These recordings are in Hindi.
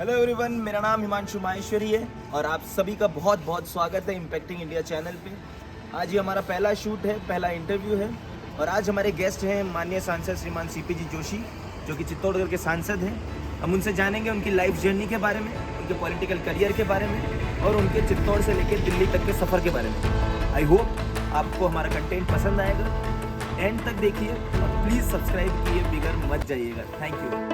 हेलो एवरीवन, मेरा नाम हिमांशु माहेश्वरी है और आप सभी का बहुत बहुत स्वागत है इम्पैक्टिंग इंडिया चैनल पे। आज ये हमारा पहला शूट है, पहला इंटरव्यू है और आज हमारे गेस्ट हैं माननीय सांसद श्रीमान सीपीजी जोशी, जो कि चित्तौड़गढ़ के सांसद हैं। हम उनसे जानेंगे उनकी लाइफ जर्नी के बारे में, उनके पॉलिटिकल करियर के बारे में और उनके चित्तौड़ से लेकर दिल्ली तक के सफ़र के बारे में। आई होप आपको हमारा कंटेंट पसंद आएगा, एंड तक देखिए और प्लीज़ सब्सक्राइब किए बिगड़ मत जाइएगा। Thank you.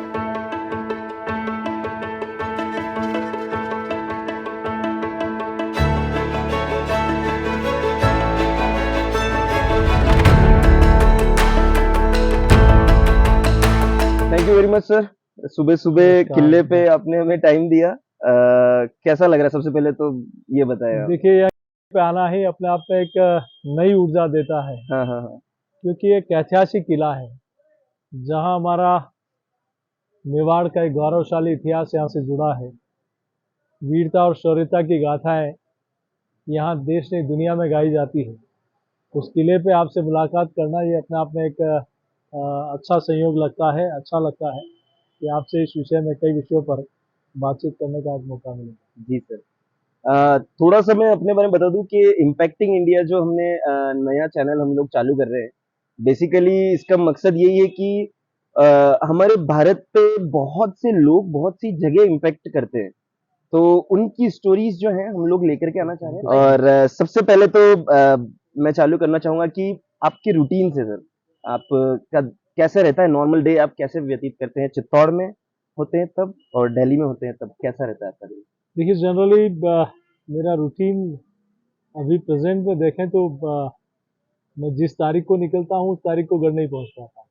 Thank you very much sir. सुबह सुबह किले पे आपने हमें टाइम दिया। कैसा लग रहा है? सबसे पहले तो ये बताया। देखिए, यहाँ पे आना ही अपने आप में एक नई ऊर्जा देता है। हाँ हाँ हाँ। क्योंकि एक ऐतिहासिक किला है जहाँ हमारा मेवाड़ का एक गौरवशाली इतिहास यहाँ से जुड़ा है। वीरता और शौर्यता की गाथाएं यहाँ देश नहीं दुनिया में गाई जाती है। उस किले पे आपसे मुलाकात करना ये अपने आप में एक अच्छा संयोग लगता है। अच्छा लगता है कि आपसे इस विषय में कई विषयों पर बातचीत करने का एक मौका मिले। जी सर। थोड़ा सा मैं अपने बारे में बता दूं कि इम्पैक्टिंग इंडिया जो हमने नया चैनल हम लोग चालू कर रहे हैं, बेसिकली इसका मकसद यही है कि हमारे भारत पे बहुत से लोग बहुत सी जगह इम्पैक्ट करते हैं, तो उनकी स्टोरीज जो हैं हम लोग लेकर के आना चाह रहे हैं। और सबसे पहले तो मैं चालू करना चाहूंगा कि आपकी रूटीन से सर, आप का कैसे रहता है नॉर्मल डे? आप कैसे व्यतीत करते हैं? चित्तौड़ में होते हैं तब और दिल्ली में होते हैं तब कैसा रहता है आपका दिन? देखिए, जनरली मेरा रूटीन अभी प्रेजेंट में देखें तो मैं जिस तारीख को निकलता हूँ उस तारीख को घर नहीं पहुँच पाता।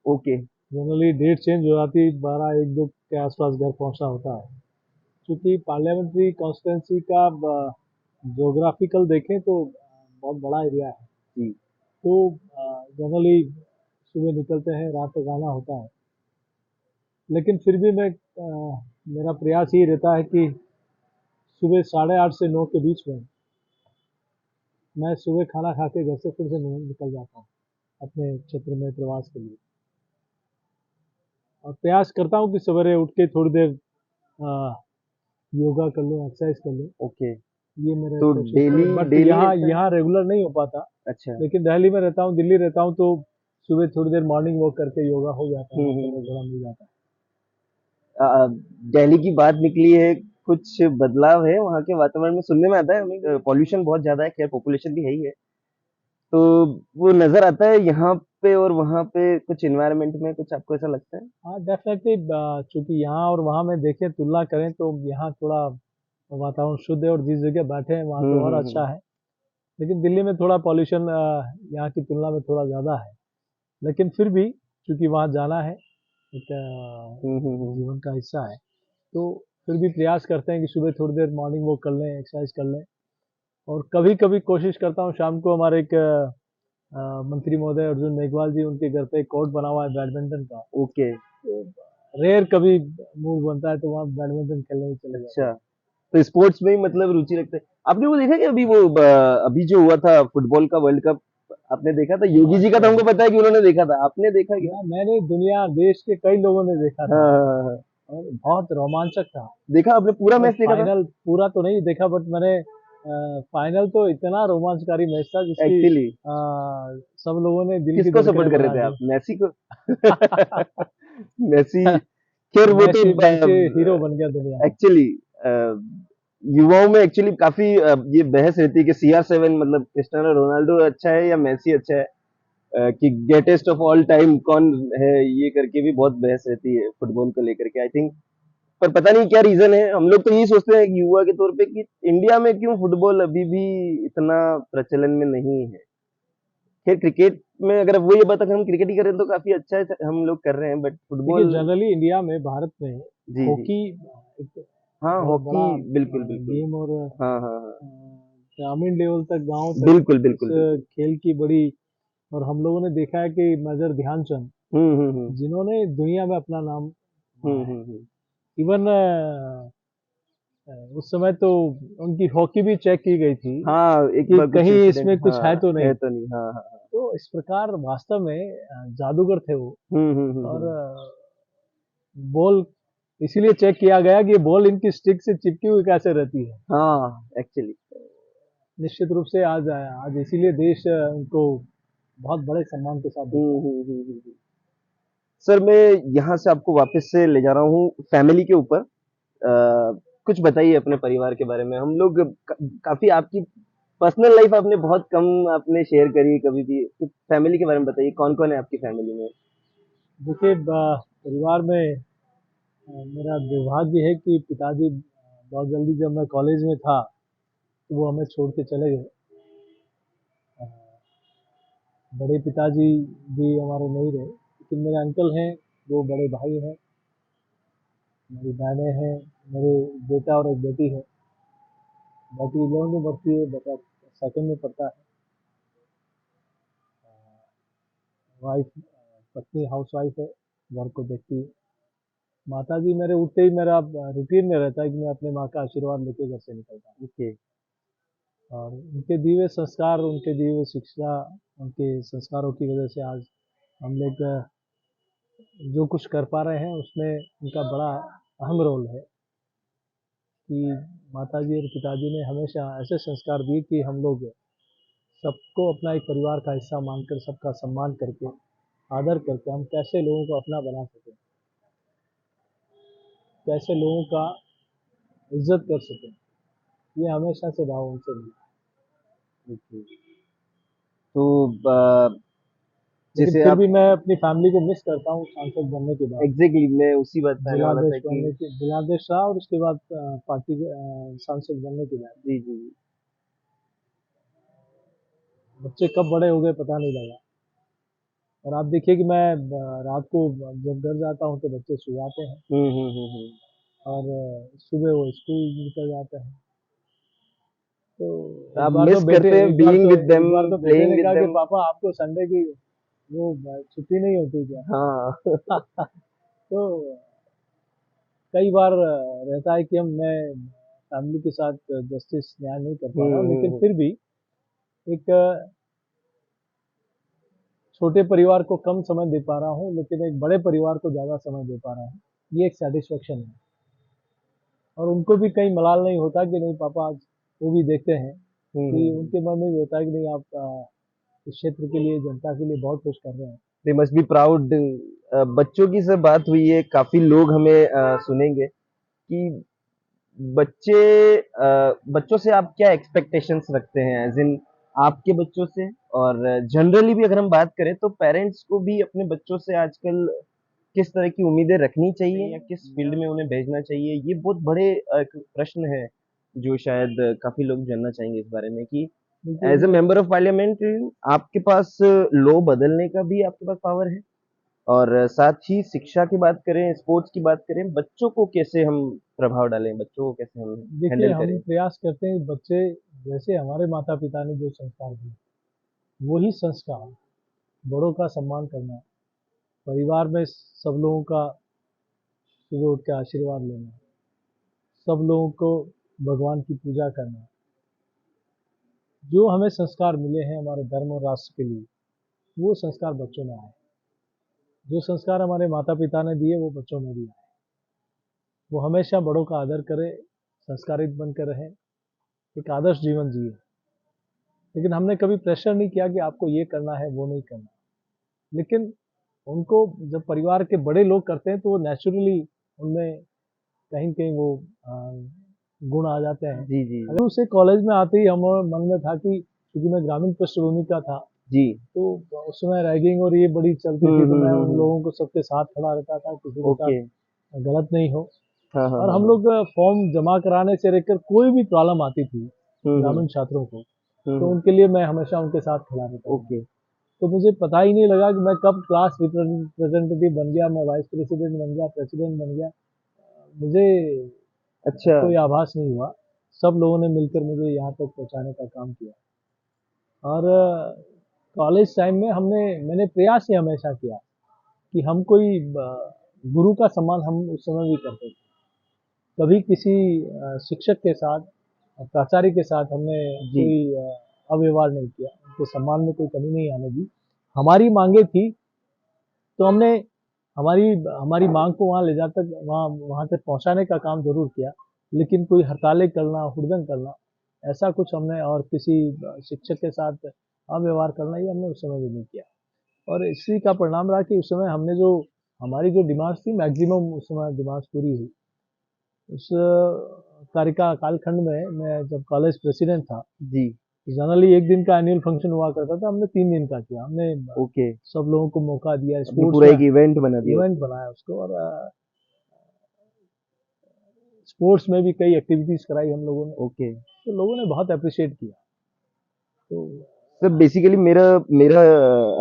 ओके। जनरली डेट चेंज हो जाती, 12-1-2 के आसपास घर पहुँचना होता है। क्योंकि पार्लियामेंट्री कॉन्स्टिट्यूंसी का जोग्राफिकल देखें तो बहुत बड़ा एरिया है, जी। तो जनरली सुबह निकलते हैं, रात तक आना होता है। लेकिन फिर भी मेरा प्रयास ये रहता है कि सुबह 8:30 से 9 के बीच में मैं सुबह खाना खा के घर से फिर से निकल जाता हूँ अपने क्षेत्र में प्रवास के लिए। और प्रयास करता हूँ कि सवेरे उठ के थोड़ी देर योगा कर लूँ, एक्सरसाइज कर लूँ। ओके। ये मेरे तो बट यहाँ रेगुलर नहीं हो पाता। अच्छा। लेकिन दिल्ली में रहता हूँ, दिल्ली रहता हूँ तो सुबह थोड़ी देर मॉर्निंग वॉक करके योगा हो जाता है, थोड़ा मिल जाता है। दिल्ली की बात निकली है, कुछ बदलाव है वहाँ के वातावरण में? सुनने में आता है हमें पॉल्यूशन बहुत ज्यादा है, खैर पॉपुलेशन भी है ही है, तो वो नजर आता है यहाँ पे और वहाँ पे कुछ इन्वायरमेंट में, कुछ आपको ऐसा लगता है? हाँ, डेफिनेटली। चूंकि यहाँ और वहाँ में देखें, तुलना करें तो यहाँ थोड़ा वातावरण शुद्ध है और जिस जगह बैठे हैं वहाँ तो और अच्छा है। लेकिन दिल्ली में थोड़ा पॉल्यूशन यहाँ की तुलना में थोड़ा ज़्यादा है। लेकिन फिर भी चूंकि वहाँ जाना है, एक जीवन का हिस्सा है, तो फिर भी प्रयास करते हैं कि सुबह थोड़ी देर मॉर्निंग वॉक कर लें, एक्सरसाइज कर लें। और कभी कभी कोशिश करता हूँ शाम को, हमारे एक मंत्री महोदय अर्जुन मेघवाल जी, उनके घर पे एक कोर्ट बना हुआ है बैडमिंटन का। ओके। तो रेयर कभी मूड बनता है तो वहाँ बैडमिंटन खेलने भी चले जाते हैं। अच्छा, तो स्पोर्ट्स में ही मतलब रुचि रखते हैं। आपने वो देखा कि अभी जो हुआ था फुटबॉल का वर्ल्ड कप, आपने देखा था? योगी जी का तो हमको पता है कि उन्होंने देखा था, आपने देखा क्या? मैंने दुनिया देश के कई लोगों ने देखा था हाँ। और बहुत रोमांचक था। देखा आपने? पूरा मैच देखा था? फाइनल पूरा तो नहीं देखा, बट मैंने फाइनल तो इतना रोमांचकारी मैच था जिसकी एक्चुअली सब लोगों ने दिल की किसको सपोर्ट धड़कनें कर रहे बढ़ा थे दी। आप? मेसी को? मेसी, खैर वो तो मेसी हीरो बन गया दुनिया में। एक्चुअली युवाओं में एक्चुअली काफी ये बहस रहती है कि CR7 मतलब क्रिस्टियानो रोनाल्डो अच्छा है या मेसी अच्छा है, कि ग्रेटेस्ट ऑफ ऑल टाइम कौन है, ये करके भी बहुत बहस रहती है फुटबॉल को लेकर के, आई थिंक। पर पता नहीं क्या रीजन है, हम लोग तो यही सोचते हैं कि युवा के तौर पे कि इंडिया में क्यों फुटबॉल अभी भी इतना प्रचलन में नहीं है। खैर क्रिकेट में अगर वो ये बात, अगर हम क्रिकेट ही करें तो काफी अच्छा है, हम लोग कर रहे हैं, बट फुटबॉल जनरली इंडिया में, भारत में जी हॉकी एक हाँ, बहुत हॉकी बड़ा बिल्कुल बिल्कुल। गेम और हाँ हाँ हाँ, ग्रामीण लेवल तक, गांव तक बिल्कुल इस बिल्कुल बिल्कुल। खेल की बड़ी। और हम लोगों ने देखा है कि मेजर ध्यानचंद, हम्म। जिन्होंने दुनिया में अपना नाम हम्म। इवन उस समय तो उनकी हॉकी भी चेक की गई थी हाँ, एक कि बार कुछ कहीं इंसिडेंट, इसमें कुछ है हाँ तो है नहीं। तो नहीं, हाँ हाँ हाँ। तो इस प्रकार वास्तव में जादूगर थे वो। और हम्म। बॉल इसीलिए चेक किया गया कि ये बॉल इनकी स्टिक से चिपकी हुई कैसे रहती है। हाँ एक्चुअली। निश्चित रूप से आज इसीलिए देश उनको बहुत बड़े सम्मान के साथ देखता है। सर मैं यहाँ से आपको वापस से ले जा रहा हूँ फैमिली के ऊपर। कुछ बताइए अपने परिवार के बारे में। हम लोग काफी आपकी पर्सनल लाइफ आपने बहुत कम आपने शेयर करी कभी भी। फैमिली के बारे में बताइए, कौन कौन है आपकी फैमिली में? देखिए परिवार में मेरा दुर्भाग्य है कि पिताजी बहुत जल्दी जब मैं कॉलेज में था तो वो हमें छोड़ के चले गए। अ, बड़े पिताजी भी हमारे नहीं रहे, लेकिन मेरे अंकल हैं, दो बड़े भाई हैं, मेरी बहनें हैं, मेरे बेटा और एक बेटी है। बेटी 11 में पढ़ती है, बेटा सेकंड में पढ़ता है। वाइफ पत्नी हाउस वाइफ है, घर को देखती है। माता जी मेरे उठते ही मेरा रूटीन में रहता है कि मैं अपने माँ का आशीर्वाद लेके घर से निकलता हूँ। ओके। और उनके दिए हुए संस्कार, उनके दिए हुए शिक्षा, उनके संस्कारों की वजह से आज हम लोग जो कुछ कर पा रहे हैं उसमें उनका बड़ा अहम रोल है कि माताजी और पिताजी ने हमेशा ऐसे संस्कार दिए कि हम लोग सबको अपना एक परिवार का हिस्सा मानकर, सबका सम्मान करके, आदर करके हम कैसे लोगों को अपना बना सकें, कैसे लोगों का इज्जत कर सकें, ये हमेशा से भाव उनसे मिला। ओके। तो लेकिन जैसे फिर आप भी मैं अपनी फैमिली को मिस करता हूँ सांसद बनने के बाद। एग्जैक्टली मैं उसी बात पे आने वाला था कि जिलाध्यक्ष रहा और उसके बाद पार्टी सांसद बनने के बाद जी जी। बच्चे कब बड़े हो गए पता नहीं लगा। और आप देखिए कि मैं रात को जब घर जाता हूँ तो बच्चे सो जाते हैं और सुबह वो स्कूल निकल जाते हैं। तो आप मिस करते हैं बीइंग विद देम, एक बार तो बेटे प्लेइंग ने विद कहा कि देम। पापा आपको संडे की वो छुट्टी नहीं होती क्या? हाँ। तो कई बार रहता है कि मैं फैमिली के साथ जस्टिस न्याय नहीं कर पा रहा हूँ, लेकिन हम्म। फिर भी एक छोटे परिवार को कम समय दे पा रहा हूँ, लेकिन एक बड़े परिवार को ज़्यादा समय दे पा रहा हूँ, ये एक सेटिस्फेक्शन है। और उनको भी कहीं मलाल नहीं होता कि नहीं पापा आज वो भी देखते हैं कि उनके मन में भी होता है कि नहीं आप इस क्षेत्र के लिए, जनता के लिए बहुत कुछ कर रहे हैं। They must be proud. बच्चों की से बात हुई है, काफी लोग हमें सुनेंगे कि बच्चे बच्चों से आप क्या एक्सपेक्टेशंस रखते हैं एज इन आपके बच्चों से? और जनरली भी अगर हम बात करें तो पेरेंट्स को भी अपने बच्चों से आजकल किस तरह की उम्मीदें रखनी चाहिए या किस फील्ड में उन्हें भेजना चाहिए? ये बहुत बड़े एक प्रश्न है जो शायद काफी लोग जानना चाहेंगे इस बारे में कि देखिए as a member of parliament आपके पास लॉ बदलने का भी आपके पास पावर है, और साथ ही शिक्षा की बात करें, स्पोर्ट्स की बात करें, बच्चों को कैसे हम प्रभाव डालें, बच्चों को कैसे हम देखिए हैंडल हम करें? प्रयास करते हैं कि बच्चे जैसे हमारे माता पिता ने जो संस्कार दिए वही संस्कार, बड़ों का सम्मान करना, परिवार में सब लोगों का सुबह उठ के आशीर्वाद लेना, सब लोगों को भगवान की पूजा करना, जो हमें संस्कार मिले हैं हमारे धर्म और राष्ट्र के लिए, वो संस्कार बच्चों में आए। जो संस्कार हमारे माता पिता ने दिए वो बच्चों में भी आए। वो हमेशा बड़ों का आदर करें, संस्कारित बनकर रहें, एक आदर्श जीवन जिए। लेकिन हमने कभी प्रेशर नहीं किया कि आपको ये करना है, वो नहीं करना। लेकिन उनको जब परिवार के बड़े लोग करते हैं तो वो नेचुरली उनमें कहीं न कहीं वो गुण आ जाते हैं। जी जी अगर उसे कॉलेज में आते ही हमारे मन में था कि क्योंकि मैं ग्रामीण पृष्ठभूमि का था, जी। तो उस समय रैगिंग और ये बड़ी चलती थी, तो मैं उन हम्म। लोगों को सबके साथ खड़ा रहता था, किसी के ओके। साथ गलत नहीं हो। हाँ हाँ और हाँ हम हाँ। लोग फॉर्म जमा कराने से लेकर कोई भी प्रॉब्लम आती थी हम्म। ग्रामीण छात्रों को, तो हम्म। उनके लिए मैं हमेशा उनके साथ खड़ा रहता था। ओके। तो मुझे पता ही नहीं लगा कि मैं कब क्लास रिप्रेजेंटेटिव बन गया, मैं वाइस प्रेसिडेंट बन गया, प्रेसिडेंट बन गया। मुझे अच्छा। कोई आभास नहीं हुआ। सब लोगों ने मिलकर मुझे यहाँ तक पहुँचाने का काम किया। और कॉलेज टाइम में मैंने प्रयास ये हमेशा किया कि हम कोई गुरु का सम्मान हम उस समय भी करते थे। कभी किसी शिक्षक के साथ, प्राचार्य के साथ हमने जी। कोई अव्यवहार नहीं किया, उनके सम्मान में कोई कमी नहीं आने दी। हमारी मांगे थी तो हमने हमारी हमारी मांग को वहाँ ले जाकर वहाँ तक पहुँचाने का काम जरूर किया, लेकिन कोई हड़तालें करना, हुड़दंग करना, ऐसा कुछ हमने, और किसी शिक्षक के साथ अव्यवहार करना, ये हमने उस समय भी नहीं किया। और इसी का परिणाम रहा कि उस समय हमने जो हमारी जो डिमांड्स थी, मैक्सिमम उस समय डिमांड्स पूरी हुई। उस कार्यका कालखंड में मैं जब कॉलेज प्रेसिडेंट था, जी। जनरली एक दिन का एनुअल फंक्शन हुआ करता था, हमने 3 दिन का किया। हमने ओके। सब लोगों को मौका दिया, आपने स्पोर्ट्स पूरा में एक इवेंट बना दिया इवेंट उसको। बनाया उसको, और स्पोर्ट्स में भी कई एक्टिविटीज कराई हम लोगों ने, ओके। तो लोगों ने बहुत अप्रिशिएट किया। तो सर बेसिकली मेरा मेरा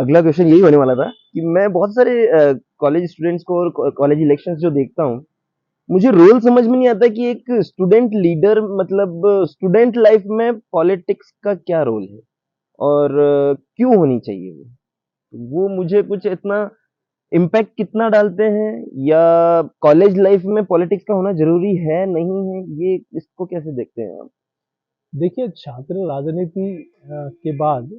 अगला क्वेश्चन यही होने वाला था कि मैं बहुत सारे कॉलेज स्टूडेंट्स को और कॉलेज इलेक्शंस जो देखता हूँ, मुझे रोल समझ में नहीं आता कि एक स्टूडेंट लीडर मतलब स्टूडेंट लाइफ में पॉलिटिक्स का क्या रोल है और क्यों होनी चाहिए वो मुझे कुछ इतना इम्पैक्ट कितना डालते हैं, या कॉलेज लाइफ में पॉलिटिक्स का होना जरूरी है नहीं है, ये इसको कैसे देखते हैं आप? देखिए, छात्र राजनीति के बाद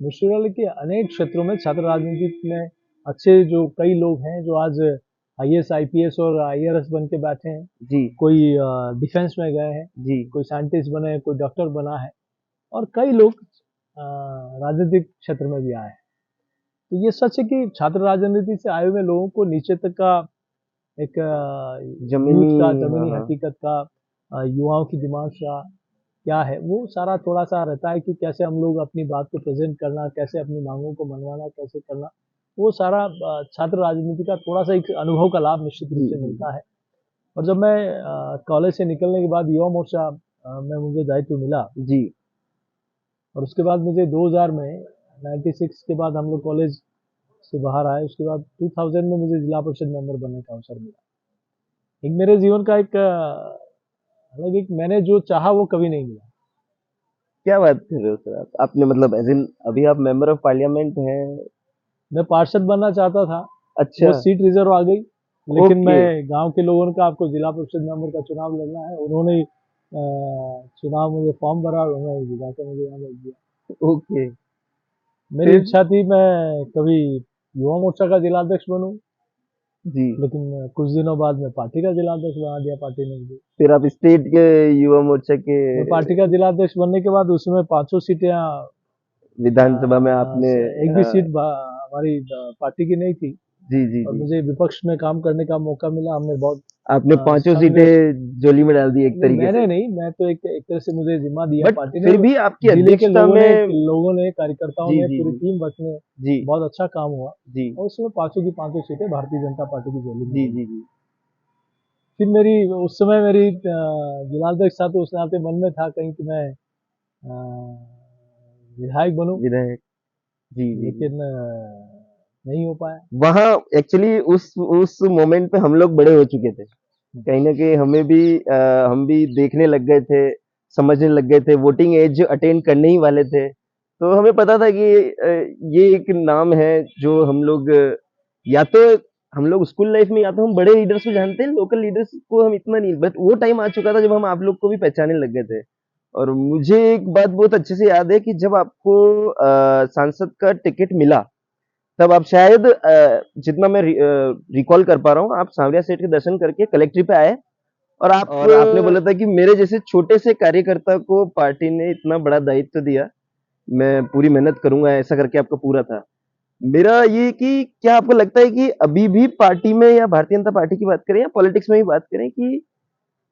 विश्वविद्यालय के अनेक क्षेत्रों में छात्र राजनीति में अच्छे जो कई लोग हैं जो आज आईएएस, आईपीएस और आईआरएस बन के बैठे हैं। जी। कोई डिफेंस में गए हैं, जी। कोई साइंटिस्ट बने हैं, कोई डॉक्टर बना है, और कई लोग राजनीतिक क्षेत्र में भी आए हैं। तो ये सच है कि छात्र राजनीति से आए हुए लोगों को नीचे तक का एक जमीनी। यूथ का, हाँ जमीनी हाँ। हकीकत का, युवाओं की डिमांड्स का क्या है, वो सारा थोड़ा सा रहता है कि कैसे हम लोग अपनी बात को प्रेजेंट करना, कैसे अपनी मांगों को मनवाना, कैसे करना, वो सारा छात्र राजनीति का थोड़ा सा एक अनुभव का लाभ निश्चित रूप जी से जी मिलता है। और जब मैं कॉलेज से निकलने के बाद युवा मोर्चा में मुझे दायित्व मिला, जी। और उसके बाद मुझे 2000 में 96 के बाद हम लोग कॉलेज से बाहर आए, उसके बाद 2000 में मुझे जिला परिषद मेंबर बनने का अवसर मिला। एक मेरे जीवन का एक अलग, एक मैंने जो चाहा वो कभी नहीं मिला। क्या बात कर रहे हो सर आप? आपने मतलब एज इन अभी आप मेंबर ऑफ पार्लियामेंट हैं? मैं पार्षद बनना चाहता था, अच्छा। वो सीट रिजर्व आ गई, लेकिन ओके। मैं गांव के लोगों ने कहा आपको जिला परिषद मेंबर का चुनाव लड़ना है, उन्होंने चुनाव मुझे फॉर्म भरा और उन्होंने जिला के मुझे यहाँ भेज दिया। ओके। मेरी फिर? इच्छा थी मैं कभी युवा मोर्चा का जिलाध्यक्ष बनूं, जी। लेकिन कुछ दिनों बाद मैं पार्टी का जिलाध्यक्ष बना दिया पार्टी ने मुझे। फिर आप स्टेट के युवा मोर्चा के मैं पार्टी का जिलाध्यक्ष बनने के बाद उसमें 500 सीटें विधानसभा में आपने एक भी सीट हमारी पार्टी की नहीं थी, जी जी और जी, मुझे विपक्ष में काम करने का मौका मिला। हमने बहुत आपने पांचों संघ, सीटें झोली में डाल दी एक नहीं तरीके मैंने से। नहीं, मैं तो एक तरह से मुझे जिम्मा दिया बट पार्टी ने, फिर और भी आपकी जिले के अध्यक्षता में लोगों ने कार्यकर्ताओं जी ने, जी पूरी जी टीम वर्क ने जी बहुत अच्छा काम हुआ, जी और उसमें 500 की 500 सीटें भारतीय जनता पार्टी की झोली में जी गई। जी जी। फिर मेरी उस समय मेरी जिलाध्यक्ष था, तो उस नाते मन में था कहीं कि मैं विधायक बनूं, विधायक। जी जी जी। लेकिन नहीं हो पाया। वहाँ एक्चुअली उस मोमेंट पे हम लोग बड़े हो चुके थे, कहीं ना कहीं हमें भी हम भी देखने लग गए थे, समझने लग गए थे, वोटिंग एज अटेन करने ही वाले थे, तो हमें पता था कि ये एक नाम है जो हम लोग या तो हम लोग स्कूल लाइफ में या तो हम बड़े लीडर्स को जानते हैं, लोकल लीडर्स को हम इतना नहीं, बट वो टाइम आ चुका था जब हम आप लोग को भी पहचानने लग गए थे। और मुझे एक बात बहुत अच्छे से याद है कि जब आपको सांसद का टिकट मिला, तब आप शायद जितना मैं रिकॉल कर पा रहा हूँ, आप सांवरिया सेठ के दर्शन करके कलेक्ट्री पे आए, और आपने बोला था कि मेरे जैसे छोटे से कार्यकर्ता को पार्टी ने इतना बड़ा दायित्व दिया, मैं पूरी मेहनत करूंगा, ऐसा करके आपका पूरा था। मेरा ये कि क्या आपको लगता है कि अभी भी पार्टी में, या भारतीय जनता पार्टी की बात करें या पॉलिटिक्स में ही बात करें, कि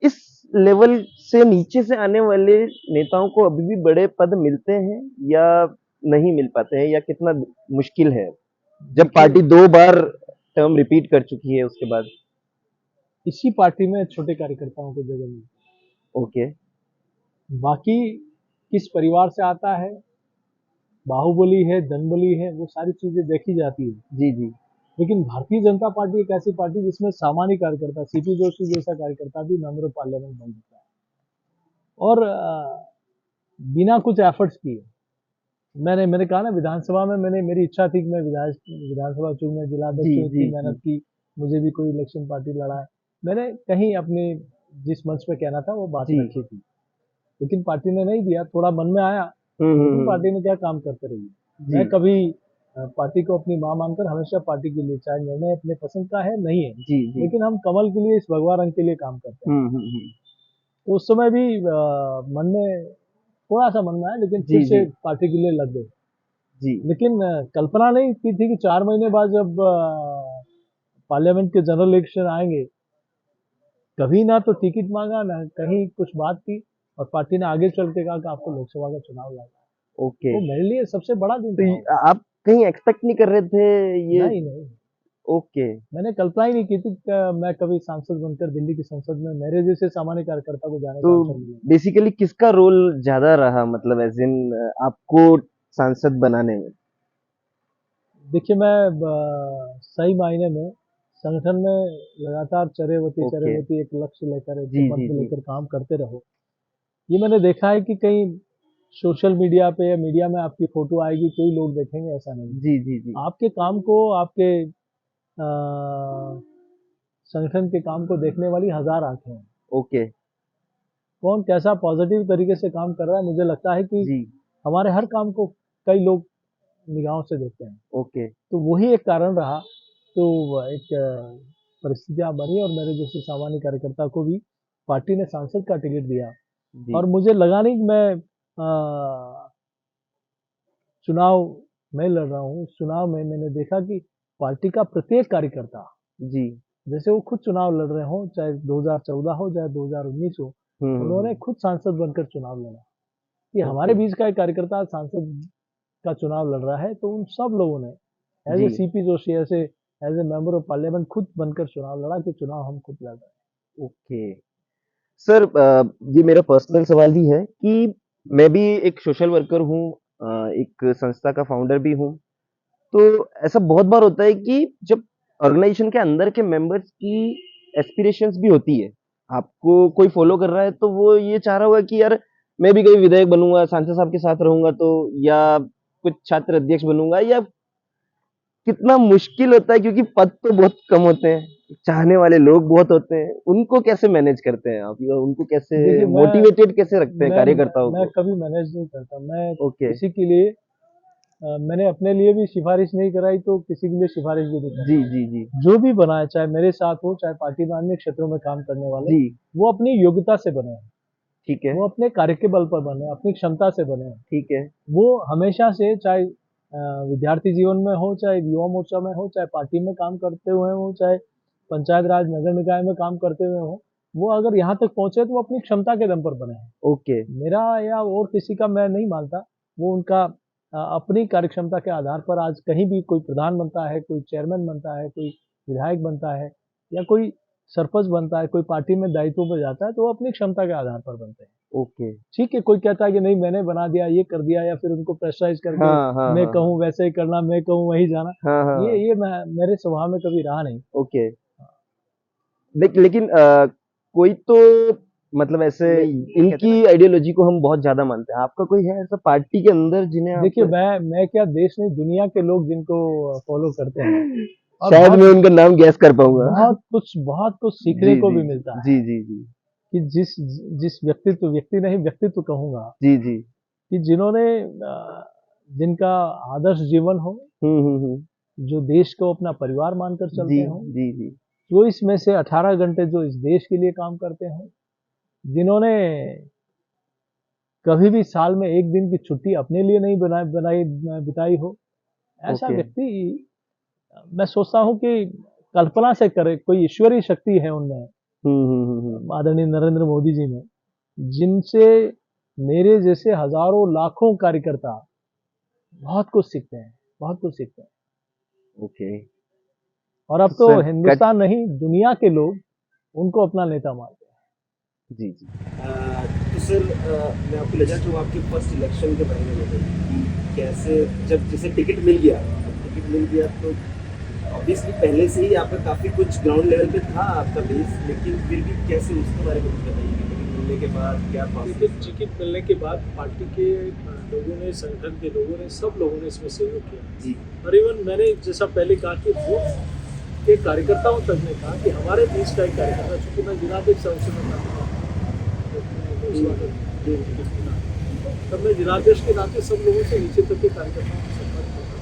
इस लेवल से नीचे से आने वाले नेताओं को अभी भी बड़े पद मिलते हैं, या नहीं मिल पाते हैं, या कितना मुश्किल है जब देखिए, पार्टी 2 बार टर्म रिपीट कर चुकी है उसके बाद? इसी पार्टी में छोटे कार्यकर्ताओं को जगह मिली। ओके। बाकी किस परिवार से आता है, बाहुबली है, धनबली है, वो सारी चीजें देखी जाती है, जी जी लेकिन भारतीय जनता पार्टी एक ऐसी पार्टी जिसमें सामान्य कार्यकर्ता, सीपी जोशी जैसा कार्यकर्ता भी मेंबर ऑफ पार्लियामेंट बन चुका है, और बिना कुछ एफर्ट्स किए। मैंने कहा ना, विधानसभा में मेरी इच्छा थी कि मैं विधानसभा चुन में जिलाध्यक्ष जी हूँ, जी इतनी जी मेहनत की, मुझे भी कोई इलेक्शन पार्टी लड़ाए, मैंने कहीं अपने जिस मंच पे कहना था वो बात जी। रखी थी, लेकिन पार्टी ने नहीं दिया। थोड़ा मन में आया, लेकिन हम्म। पार्टी ने क्या काम करते रही। मैं जी कभी पार्टी को अपनी मां मानकर हमेशा पार्टी के लिए, चाहे निर्णय अपने पसंद का है नहीं है, जी जी। लेकिन हम कमल के लिए, इस भगवा रंग के लिए काम करते हैं। हम्म। तो उस समय भी मन में थोड़ा सा मन में आया, लेकिन जी फिर से जी पार्टी के लिए लग गए। जी। लेकिन कल्पना नहीं की थी कि 4 महीने बाद जब पार्लियामेंट के जनरल इलेक्शन आएंगे, कभी ना तो टिकट मांगा, ना कहीं कुछ बात की, और पार्टी ने आगे चल के कहा कि आपको लोकसभा का चुनाव लड़ना है। ओके। वो मेरे लिए सबसे बड़ा दिन तो था वो। आप कहीं एक्सपेक्ट नहीं कर रहे थे ये? नहीं नहीं, ओके। मैंने कल्पना ही नहीं की थी कि मैं कभी सांसद बनकर दिल्ली की संसद में मेरे जैसे सामान्य कार्यकर्ता को जाने तो का अवसर मिलेगा। बेसिकली किसका रोल ज्यादा रहा, मतलब एज इन आपको सांसद बनाने में? देखिए, मैं सही मायने में संगठन में लगातार ओके। एक लक्ष्य लेकर, एक जी जी मंत्र जी। लेकर काम करते रहो। ये मैंने देखा है कि कहीं सोशल मीडिया पे या मीडिया में आपकी फोटो आएगी, कोई लोग देखेंगे, ऐसा नहीं। जी जी जी। आपके काम को, आपके संगठन के काम को देखने वाली हजार आंखें हैं। ओके। कौन कैसा पॉजिटिव तरीके से काम कर रहा है, मुझे लगता है कि जी। हमारे हर काम को कई लोग निगाहों से देखते हैं। ओके। तो वही एक कारण रहा। तो एक परिस्थितियां बनी, और मेरे जैसे सामान्य कार्यकर्ता को भी पार्टी ने सांसद का टिकट दिया। जी और मुझे लगा नहीं कि मैं चुनाव में लड़ रहा हूँ। चुनाव में मैंने देखा कि पार्टी का प्रत्येक कार्यकर्ता, जी। जैसे वो खुद चुनाव लड़ रहे हो, चाहे 2014 हो, चाहे 2019 हो, उन्होंने खुद सांसद बनकर चुनाव लड़ा। कि हमारे ओके। बीच का एक कार्यकर्ता सांसद का चुनाव लड़ रहा है, तो उन सब लोगों ने एज ए जी। सीपी जोशी, ऐसे as a member of parliament खुद बनकर चुनाव लड़ा कि चुनाव हम खुद लड़ रहे हैं। ओके। सर, ये मेरा पर्सनल सवाल भी है कि मैं भी एक सोशल वर्कर हूँ, एक संस्था का फाउंडर भी हूँ। तो ऐसा बहुत बार होता है कि जब ऑर्गेनाइजेशन के अंदर के मेंबर्स की एस्पिरेशंस भी होती है, आपको कोई फॉलो कर रहा है तो वो ये चाह रहा होगा कि यार मैं भी कभी विधायक बनूंगा, सांसद साहब के साथ रहूंगा, तो या कुछ छात्र अध्यक्ष बनूंगा, या कितना मुश्किल होता है क्योंकि पद तो बहुत कम होते हैं, चाहने वाले लोग बहुत होते हैं, उनको कैसे मैनेज करते हैं आप, या उनको कैसे देखिए, मोटिवेटेड कैसे रखते हैं कार्यकर्ताओं मैं को? कभी मैनेज नहीं करता। मैं ओके। किसी के लिए मैंने अपने लिए भी सिफारिश नहीं कराई, तो किसी के लिए सिफारिश भी नहीं करता। जी जी जी। जो भी बनाए, चाहे मेरे साथ हो, चाहे पार्टी में अन्य क्षेत्रों में काम करने वाले, जी। वो अपनी योग्यता से बने हैं, ठीक है। वो अपने कार्य के बल पर बने, अपनी क्षमता से बने हैं। ठीक है। वो हमेशा से, चाहे विद्यार्थी जीवन में हो, चाहे युवा मोर्चा में हो, चाहे पार्टी में काम करते हुए हो, चाहे पंचायत राज नगर निकाय में काम करते हुए हो, वो अगर यहाँ तक पहुंचे तो वो अपनी क्षमता के दम पर बने हैं। ओके। मेरा या और किसी का मैं नहीं मानता। वो उनका अपनी कार्यक्षमता के आधार पर आज कहीं भी कोई प्रधान बनता है, कोई चेयरमैन बनता है, कोई विधायक बनता है, या कोई सरपंच बनता है, कोई पार्टी में दायित्व पर जाता है, तो वो अपनी क्षमता के आधार पर बनते हैं। ओके। ठीक है, कोई कहता है कि नहीं मैंने बना दिया, ये कर दिया, या फिर उनको प्रेशराइज करके हाँ हाँ मैं हाँ कहूँ वैसे ही करना, मैं कहूँ वही जाना, हाँ हाँ। ये मेरे स्वभाव में कभी रहा नहीं। ओके। लेकिन कोई तो मतलब ऐसे इनकी आइडियोलॉजी को हम बहुत ज्यादा मानते हैं, आपका कोई है ऐसा पार्टी के अंदर जिन्हें आप? देखिए, मैं क्या, देश नहीं दुनिया के लोग जिनको फॉलो करते हैं, और शायद मैं उनका नाम गैस कर पाऊंगा। बहुत कुछ सीखने जी को जी भी मिलता है। जी जी जी कि जिस व्यक्तित्व कहूंगा, जी जी। कि जिन्होंने जिनका आदर्श जीवन हो, जो देश को अपना परिवार मानकर जी चलते हो, जी जी। जो इसमें से 18 घंटे जो इस देश के लिए काम करते हो, जिन्होंने कभी भी साल में एक दिन की छुट्टी अपने लिए नहीं बिताई हो, ऐसा ओके। व्यक्ति, मैं सोचता हूँ कि कल्पना से करे, कोई ईश्वरीय शक्ति है उनमें, आदरणीय नरेंद्र मोदी जी में, जिनसे मेरे जैसे हजारों लाखों कार्यकर्ता बहुत कुछ सीखते हैं, बहुत कुछ सीखते हैं। ओके। और अब तो तो सर, हिंदुस्तान नहीं, दुनिया के लोग उनको अपना नेता मानते हैं। जी जी। तो सर, मैं आपको ले जाता हूँ आपके फर्स्ट इलेक्शन के बारे में बताइए कि कैसे, जब जैसे टिकट मिल गया तो ऑब्वियसली पहले से ही आपका काफ़ी कुछ ग्राउंड लेवल पे था आपका बेस, लेकिन फिर भी कैसे उसके बारे में कुछ बताइए कि टिकट मिलने के बाद क्या प्रोसेस? टिकट मिलने के बाद पार्टी के लोगों ने, संगठन के लोगों ने, सब लोगों ने इसमें सहयोग किया जी। और इवन मैंने जैसा पहले कहा कि बूथ के कार्यकर्ताओं तक ने कहा कि हमारे बीच का एक कार्यकर्ता, चूंकि मैं जिलाध्यक्ष तब मैं जिलाध्यक्ष के नाते सब लोगों से नीचे तक के कार्यकर्ताओं से संपर्क करता,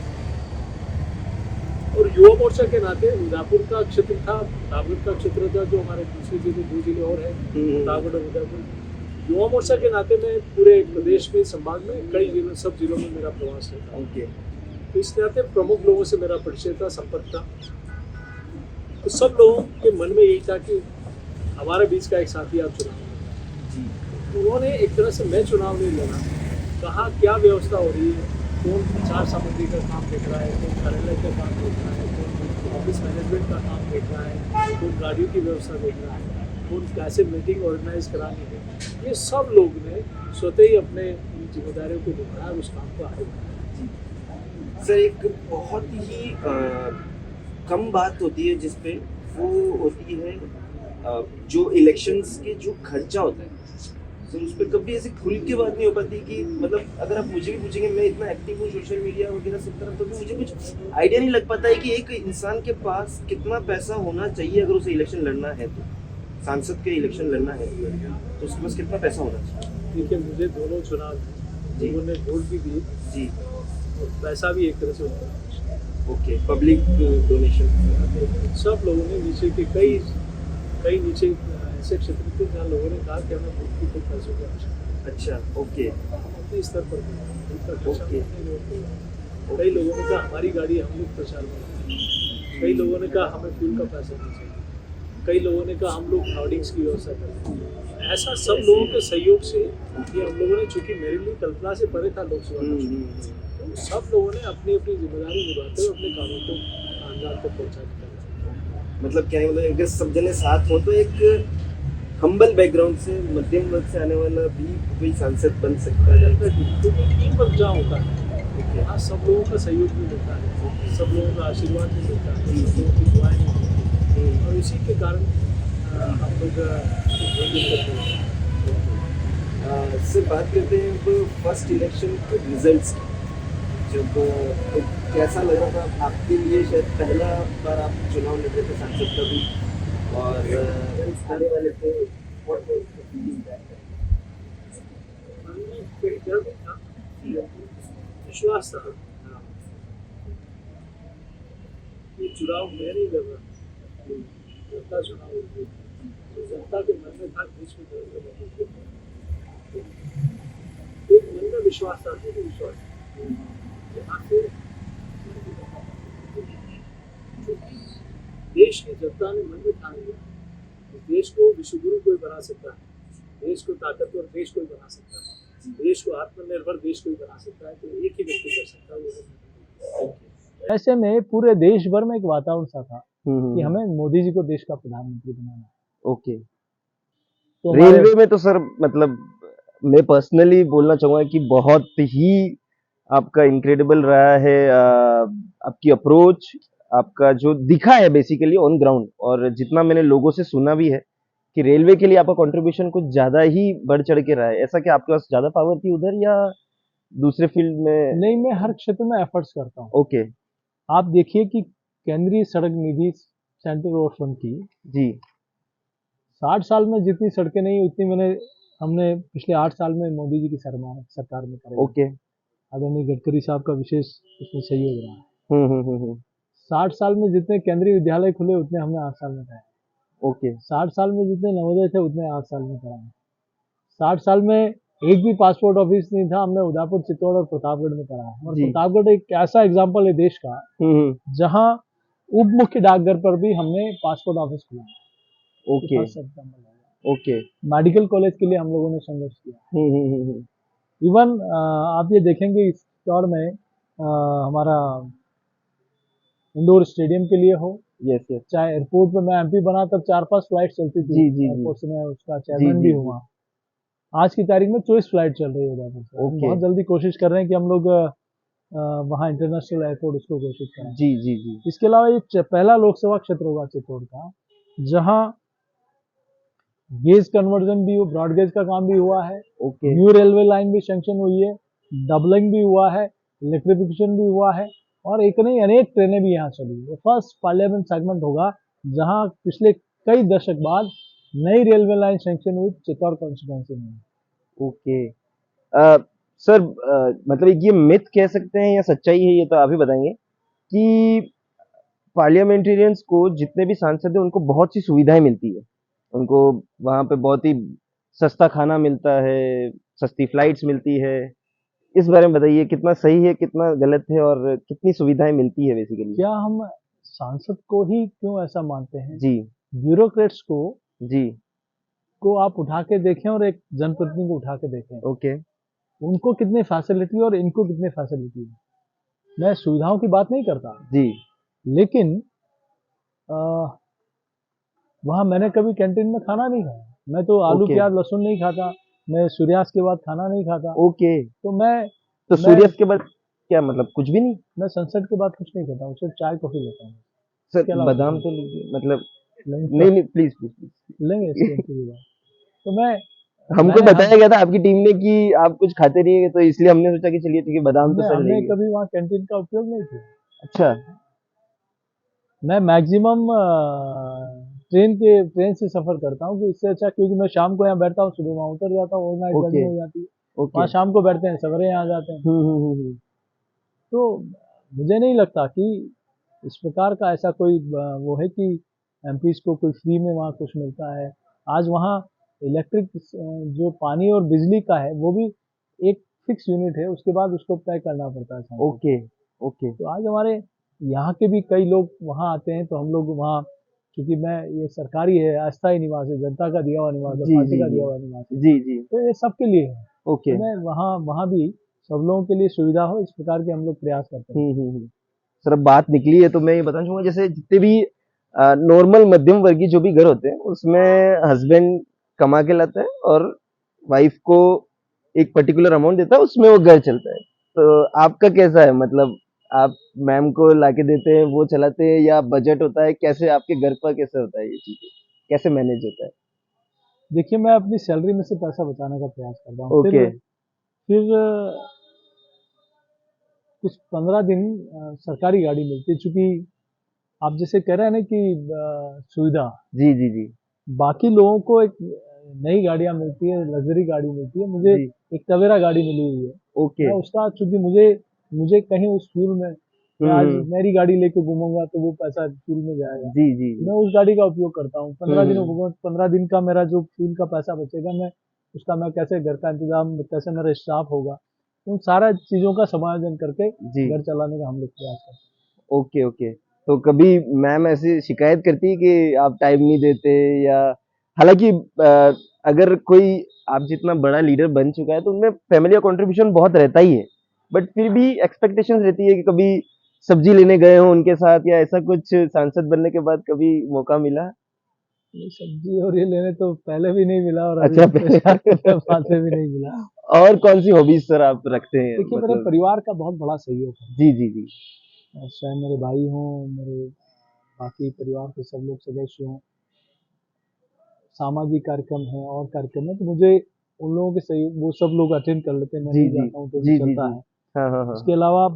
और युवा मोर्चा के नाते उदयपुर का क्षेत्र था, प्रतापगढ़ का क्षेत्र था, जो हमारे दूसरे जिले 2 जिले और हैं, प्रतापगढ़ और उदयपुर। युवा मोर्चा के नाते में पूरे प्रदेश में, संभाग में कई जिलों, सब जिलों में मेरा प्रवास रहता है। ओके। तो इस नाते प्रमुख लोगों से मेरा परिचय था, संपर्क था। तो सब लोगों के मन में यही था कि हमारे बीच का एक साथी आप चुनाव लड़ें। उन्होंने एक तरह से, मैं चुनाव नहीं लड़ा, कहा क्या व्यवस्था हो रही है, कौन विचार सामग्री का काम देख रहा है, कौन कार्यालय का काम देख रहा है, कौन ऑफिस मैनेजमेंट का काम देख रहा है, कौन गाड़ियों की व्यवस्था देख रहा है, कौन कैसे मीटिंग ऑर्गेनाइज करानी है। ये सब लोग ने स्वतः ही अपने जिम्मेदारियों को निभाया और उस काम को आगे बढ़ाया। सर, एक बहुत ही कम बात होती है जिसपे, वो होती है जो इलेक्शंस के जो खर्चा होता है, तो उस पर कभी ऐसे खुल के बात नहीं हो पाती कि मतलब अगर आप मुझे भी पूछेंगे, मैं इतना एक्टिव हूँ सोशल मीडिया वगैरह सब तरफ, तो भी मुझे कुछ आइडिया नहीं लग पाता है कि एक इंसान के पास कितना पैसा होना चाहिए अगर उसे इलेक्शन लड़ना है, तो सांसद के इलेक्शन लड़ना है तो उसके पास कितना पैसा होना चाहिए। देखिए, मुझे दोनों चुनाव लोगों ने वोट भी दिए जी। और पैसा भी एक तरह से होता है। Okay, public donation. सब लोगों ने नीचे के कई नीचे ऐसे क्षेत्र थे जहाँ लोगों ने कहा कि हमें वोट की कोई पैसों की आवश्यकता है। अच्छा, ओके। अपने स्तर पर उनका खर्चा ओके। नहीं होता। कई लोगों ने कहा हमारी गाड़ी हम लोग प्रचार में, कई लोगों ने कहा हमें फ्यूल का पैसा नहीं चाहिए, कई लोगों ने कहा हम लोग हार्डिंग्स की व्यवस्था करें। ऐसा सब लोगों के सहयोग से ये हम लोगों ने, चूंकि मेरे लिए कल्पना से परे था लोकसभा का चुनाव, तो सब लोगों ने अपनी अपनी जिम्मेदारी निभाते हुए अपने कामों को अंजाम तक पहुँचा दिया। मतलब क्या है, मतलब अगर सब जने साथ हो तो एक हम्बल बैकग्राउंड से, मध्यम वर्ग से आने वाला भी कोई सांसद बन सकता है। क्योंकि टीम वर्क जहाँ होता है, यहाँ सब लोगों का सहयोग भी मिलता है, सब लोगों का आशीर्वाद भी मिलता है, सब लोगों की दुआएं भी मिलती हैं, और इसी के कारण हम लोग से बात करते हैं अब फर्स्ट इलेक्शन के रिजल्ट्स की। जब तो कैसा लग रहा था आपके लिए, शायद पहला बार आप चुनाव लड़ रहे थे सांसद का भी, और आने वाले थे, what was the feeling that time? डर भी था, विश्वास था। ये चुनाव मैं नहीं लड़ रहा, जनता चुनाव लड़ रही थी। तो जनता के मन में था देश में एक मन में विश्वास था, विश्वास यहाँ से देश की जनता ने मन में ठान लिया, देश को विश्वगुरु कोई बना सकता है, देश को ताकतवर देश कोई बना सकता है, देश को आत्मनिर्भर देश कोई बना सकता है, तो एक ही व्यक्ति कर सकता है, वो है। ऐसे में पूरे देश भर में एक वातावरण सा था कि हमें मोदी जी को देश का प्रधानमंत्री बनाना है। ओके। तो रेलवे में तो सर, मतलब मैं पर्सनली बोलना चाहूंगा कि बहुत ही आपका इनक्रेडिबल रहा है, आपकी अप्रोच, आपका जो दिखा है बेसिकली ऑन ग्राउंड, और जितना मैंने लोगों से सुना भी है कि रेलवे के लिए आपका कंट्रीब्यूशन कुछ ज्यादा ही बढ़ चढ़ के रहा है। ऐसा कि आपके पास ज्यादा पावर थी उधर, या दूसरे फील्ड में? नहीं, मैं हर क्षेत्र में एफर्ट्स करता हूँ। ओके। आप देखिए कि केंद्रीय सड़क निधि सेंट्रल रोड फंड की जी। 60 साल में जितनी सड़कें नहीं उतनी हमने पिछले 8 साल में मोदी जी की सरकार में कराई। ओके। आदरणीय गडकरी साहब का विशेष उसमें सहयोग रहा है। 60 साल में जितने केंद्रीय विद्यालय खुले उतने हमने 8 साल में कराए। ओके। 60 साल में जितने नवोदय थे उतने 8 साल में कराए। 60 साल में एक भी पासपोर्ट ऑफिस नहीं था, हमने उदयपुर, चित्तौड़ और प्रतापगढ़ में कराया। और जी। प्रतापगढ़ एक ऐसा एग्जाम्पल है देश का जहाँ उप मुख्य डाकघर पर भी हमने पासपोर्ट ऑफिस खुला। ओके। ओके। मेडिकल कॉलेज के लिए हम लोगों ने संघर्ष किया। इवन आप ये देखेंगे इस दौर में हमारा इंडोर स्टेडियम के लिए हो, यस यस। चाहे एयरपोर्ट पे, मैं एमपी बना तब 4-5 फ्लाइट चलती थी जी, जी, जी। एयरपोर्ट से, मैं उसका चेयरमैन भी हुआ। आज की तारीख में 24 फ्लाइट चल रही है उधर से। हम बहुत जल्दी कोशिश कर रहे हैं कि हम लोग वहाँ इंटरनेशनल एयरपोर्ट उसको घोषित करें। जी जी जी। इसके अलावा ये पहला लोकसभा क्षेत्र होगा चित्तौड़ का जहाँ गेज कन्वर्जन भी, ब्रॉड गेज का काम भी हुआ है। ओके। न्यू रेलवे लाइन भी सैंक्शन हुई है, डबलिंग भी हुआ है, इलेक्ट्रिफिकेशन भी हुआ है, और एक नहीं अनेक ट्रेनें भी यहाँ चली। ये फर्स्ट पार्लियामेंट सेगमेंट होगा जहाँ पिछले कई दशक बाद नई रेलवे लाइन सैंक्शन हुई चित्तौड़ कॉन्स्टिट्यूंसी में। ओके। सर, मतलब ये मिथ कह सकते हैं या सच्चाई है, ये तो आप ही बताएंगे कि पार्लियामेंटेरियंस को जितने भी सांसद हैं उनको बहुत सी सुविधाएं मिलती है। उनको वहाँ पे बहुत ही सस्ता खाना मिलता है, सस्ती फ्लाइट्स मिलती है। इस बारे में बताइए कितना सही है, कितना गलत है और कितनी सुविधाएं मिलती है बेसिकली? क्या हम सांसद को ही क्यों ऐसा मानते हैं? जी, ब्यूरोक्रेट्स जी, को आप उठा के देखें और एक जनप्रतिनिधि को उठा के देखें, ओके, उनको कितनी फैसिलिटी और इनको कितनी फैसिलिटी है। मैं सुविधाओं की बात नहीं करता, जी, लेकिन वहाँ मैंने कभी कैंटीन में खाना नहीं खाया। मैं तो आलू ओके, प्याज लहसुन नहीं खाता, मैं सूर्यास्त के बाद खाना नहीं खाता। ओके। तो मैं तो मैं सूर्यास्त के बाद क्या मतलब कुछ भी नहीं? मैं संसद के बाद कुछ नहीं खाता हूँ, सिर्फ चाय कॉफी लेता हूँ, सर इसके अलावा कुछ बादाम नहीं। तो लीजिए मतलब लेंगे नहीं, नहीं, प्लीज़, प्लीज़, प्लीज़। लेंगे इसके इंटरव्यू बाद। तो हमको मैंने बताया गया था आपकी टीम ने कि आप कुछ खाते नहीं है, तो इसलिए हमने सोचा कि चलिए ठीक है, बादाम तो हमने सर हमने लेंगे। कभी वहाँ कैंटीन का उपयोग नहीं किया। अच्छा, मैं मैक्सिमम ट्रेन से सफर करता हूँ, कि इससे अच्छा, क्योंकि मैं शाम को यहाँ बैठता हूँ, सुबह वहाँ उतर जाता हूँ, ओवरनाइट जर्नी ओके, हो जाती है। ओके। वहाँ शाम को बैठते हैं, सवेरे यहाँ आ जाते हैं। हुँ। तो मुझे नहीं लगता कि इस प्रकार का ऐसा कोई वो है कि एमपीज को कोई फ्री में वहाँ कुछ मिलता है। आज वहाँ इलेक्ट्रिक जो पानी और बिजली का है, वो भी एक फिक्स यूनिट है, उसके बाद उसको पे करना पड़ता है सांसद को। Okay, okay. तो आज हमारे यहाँ के भी कई लोग वहाँ आते हैं, तो हम लोग वहाँ, क्योंकि मैं ये सरकारी है, अस्थायी निवास है, जनता का दिया हुआ निवास है, जी, पार्टी जी, का दिया जी। हुआ निवास है, जी, जी। तो ये सबके लिए है। ओके। तो मैं वहाँ वहाँ भी सब लोगों के लिए सुविधा हो, इस प्रकार के हम लोग प्रयास करते हैं। हुँ। सर अब बात निकली है तो मैं ये बताना चाहूँगा जैसे जितने भी नॉर्मल मध्यम वर्गीय जो भी घर होते हैं, उसमें हस्बैंड कमा के लाता है और वाइफ को एक पर्टिकुलर अमाउंट देता है, उसमें वो घर चलता है। तो आपका कैसा है? मतलब आप मैम को लाके देते हैं, वो चलाते हैं या बजट होता है? कैसे आपके घर पर कैसे होता है ये चीज़ें? कैसे मैनेज होता है? देखिए, मैं अपनी सैलरी में से पैसा बचाने का प्रयास करता हूँ। ओके, फिर कुछ 15 दिन सरकारी गाड़ी मिलती है, चूँकि आप जैसे कह रहे हैं ना कि सुविधा, जी। बाकी लोगों को एक नई गाड़ियाँ मिलती है, लग्ज़री गाड़ी मिलती है, मुझे जी, एक तवेरा गाड़ी मिली हुई है। ओके। मैं उसका, चूँकि मुझे मुझे कहीं उस फ्यूल में, मैं आज हुँ। मेरी गाड़ी लेके घूमूँगा तो वो पैसा फ्यूल में जाएगा। जी। मैं उस गाड़ी का उपयोग करता हूँ। 15 दिनों हुँ। 15 दिन का मेरा जो फ्यूल का पैसा बचेगा, मैं कैसे घर का इंतज़ाम, कैसे मेरा स्टाफ होगा, उन सारा चीज़ों का समायोजन करके जी। घर चलाने का हम लोग प्रयास करते हैं। ओके। तो कभी मैम ऐसी शिकायत करती है कि आप टाइम नहीं देते या हालाँकि अगर कोई आप जितना बड़ा लीडर बन चुका है तो उनमें फैमिली का कंट्रीब्यूशन बहुत रहता ही है। बट फिर भी एक्सपेक्टेशंस रहती है कि कभी सब्जी लेने गए हों उनके साथ या ऐसा कुछ सांसद बनने के बाद कभी मौका मिला? ये सब्ज़ी और ये लेने तो पहले भी नहीं मिला, और अभी अच्छा पिछले पहले 7 रुपए बाद में भी नहीं मिला। और कौन-सी हॉबीज़ सर आप रखते हैं देखिए, मेरे मतलब? परिवार का बहुत बड़ा सहयोग है। जी। चाहे मेरे भाई हों, मेरे बाकी परिवार के सब लोग सदस्य हों, सामाजिक कार्यक्रम है और कार्यक्रम है, तो मुझे उन लोगों के सहयोग, वो सब लोग अटेंड कर लेते हैं, मैं नहीं जी। जाता हूँ तो भी चलता जी। है। हाँ। इसके अलावा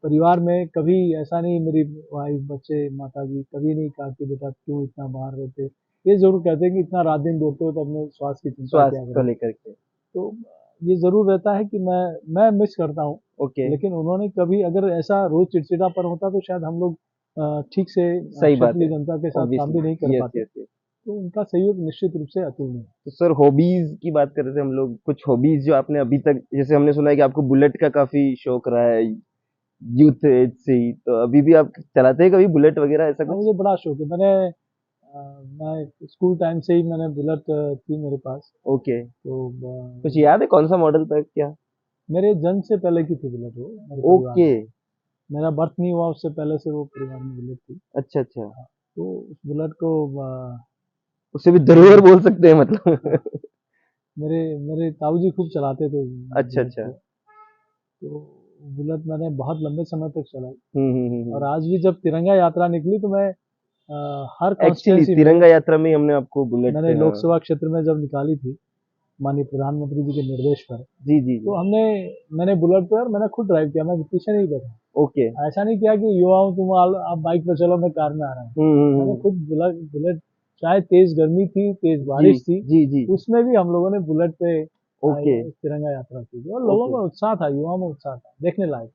परिवार में कभी ऐसा नहीं, मेरी वाइफ, बच्चे, माताजी कभी नहीं कहा कि बेटा क्यों इतना बाहर रहते हो। ये ज़रूर कहते हैं कि इतना रात दिन दौड़ते हो तो अपने स्वास्थ्य की चिंता किया स्वास्थ्य को करो। लेकर के। तो ये ज़रूर रहता है कि मैं मिस करता हूँ, ओके, लेकिन उन्होंने कभी, अगर ऐसा रोज़ चिड़चिड़ापन होता तो शायद हम लोग ठीक से सही बात क्षेत्रीय है। जनता के साथ काम ऑब्वियसली। भी नहीं कर पाते। यस। तो उनका सहयोग निश्चित रूप से अतुलनीय है। तो सर हॉबीज़ की बात कर रहे थे हम लोग, कुछ हॉबीज़ जो आपने अभी तक जैसे हमने सुना है कि आपको बुलेट का काफ़ी शौक रहा है, यूथ एज से ही, तो अभी भी आप चलाते हैं कभी बुलेट वगैरह ऐसा हाँ, कुछ? मुझे बड़ा शौक है। मैं स्कूल टाइम से ही मैंने बुलेट थी मेरे पास। ओके, तो कुछ याद है कौन-सा मॉडल था क्या? मेरे जन्म से पहले की थी बुलेट वो, मेरे परिवार ओके, में। मेरा बर्थ नहीं हुआ उससे पहले से वो परिवार में बुलेट थी। अच्छा। तो उस बुलेट को उसे भी मेरे धरोहर बोल सकते हैं मतलब। मेरे मेरे ताऊजी खूब चलाते थे बुलेट अच्छा। को। तो बुलेट मैंने बहुत लंबे समय तक चलाई, और हुँ। आज भी जब तिरंगा यात्रा निकली तो मैं हर एक्चुअली कॉन्स्टिट्यूंसी में, तिरंगा यात्रा में ही हमने आपको बुलेट मैंने पे हाँ। लोकसभा क्षेत्र में जब निकाली थी माननीय प्रधानमंत्री जी के निर्देश पर, जी। तो मैंने बुलेट पे, और मैंने खुद ड्राइव किया, मैं पीछे नहीं बैठा। ओके। ऐसा नहीं किया कि युवा हूँ, आप बाइक पे चलो, मैं कार में आ रहा हूँ। मैंने हुँ। खुद बुलेट, चाहे तेज गर्मी थी, तेज जी, बारिश थी, जी। उसमें भी हम लोगों ने बुलेट पे ओके, तिरंगा यात्रा की थी, और लोगों ओके। में उत्साह था, युवाओं में उत्साह था, देखने लायक।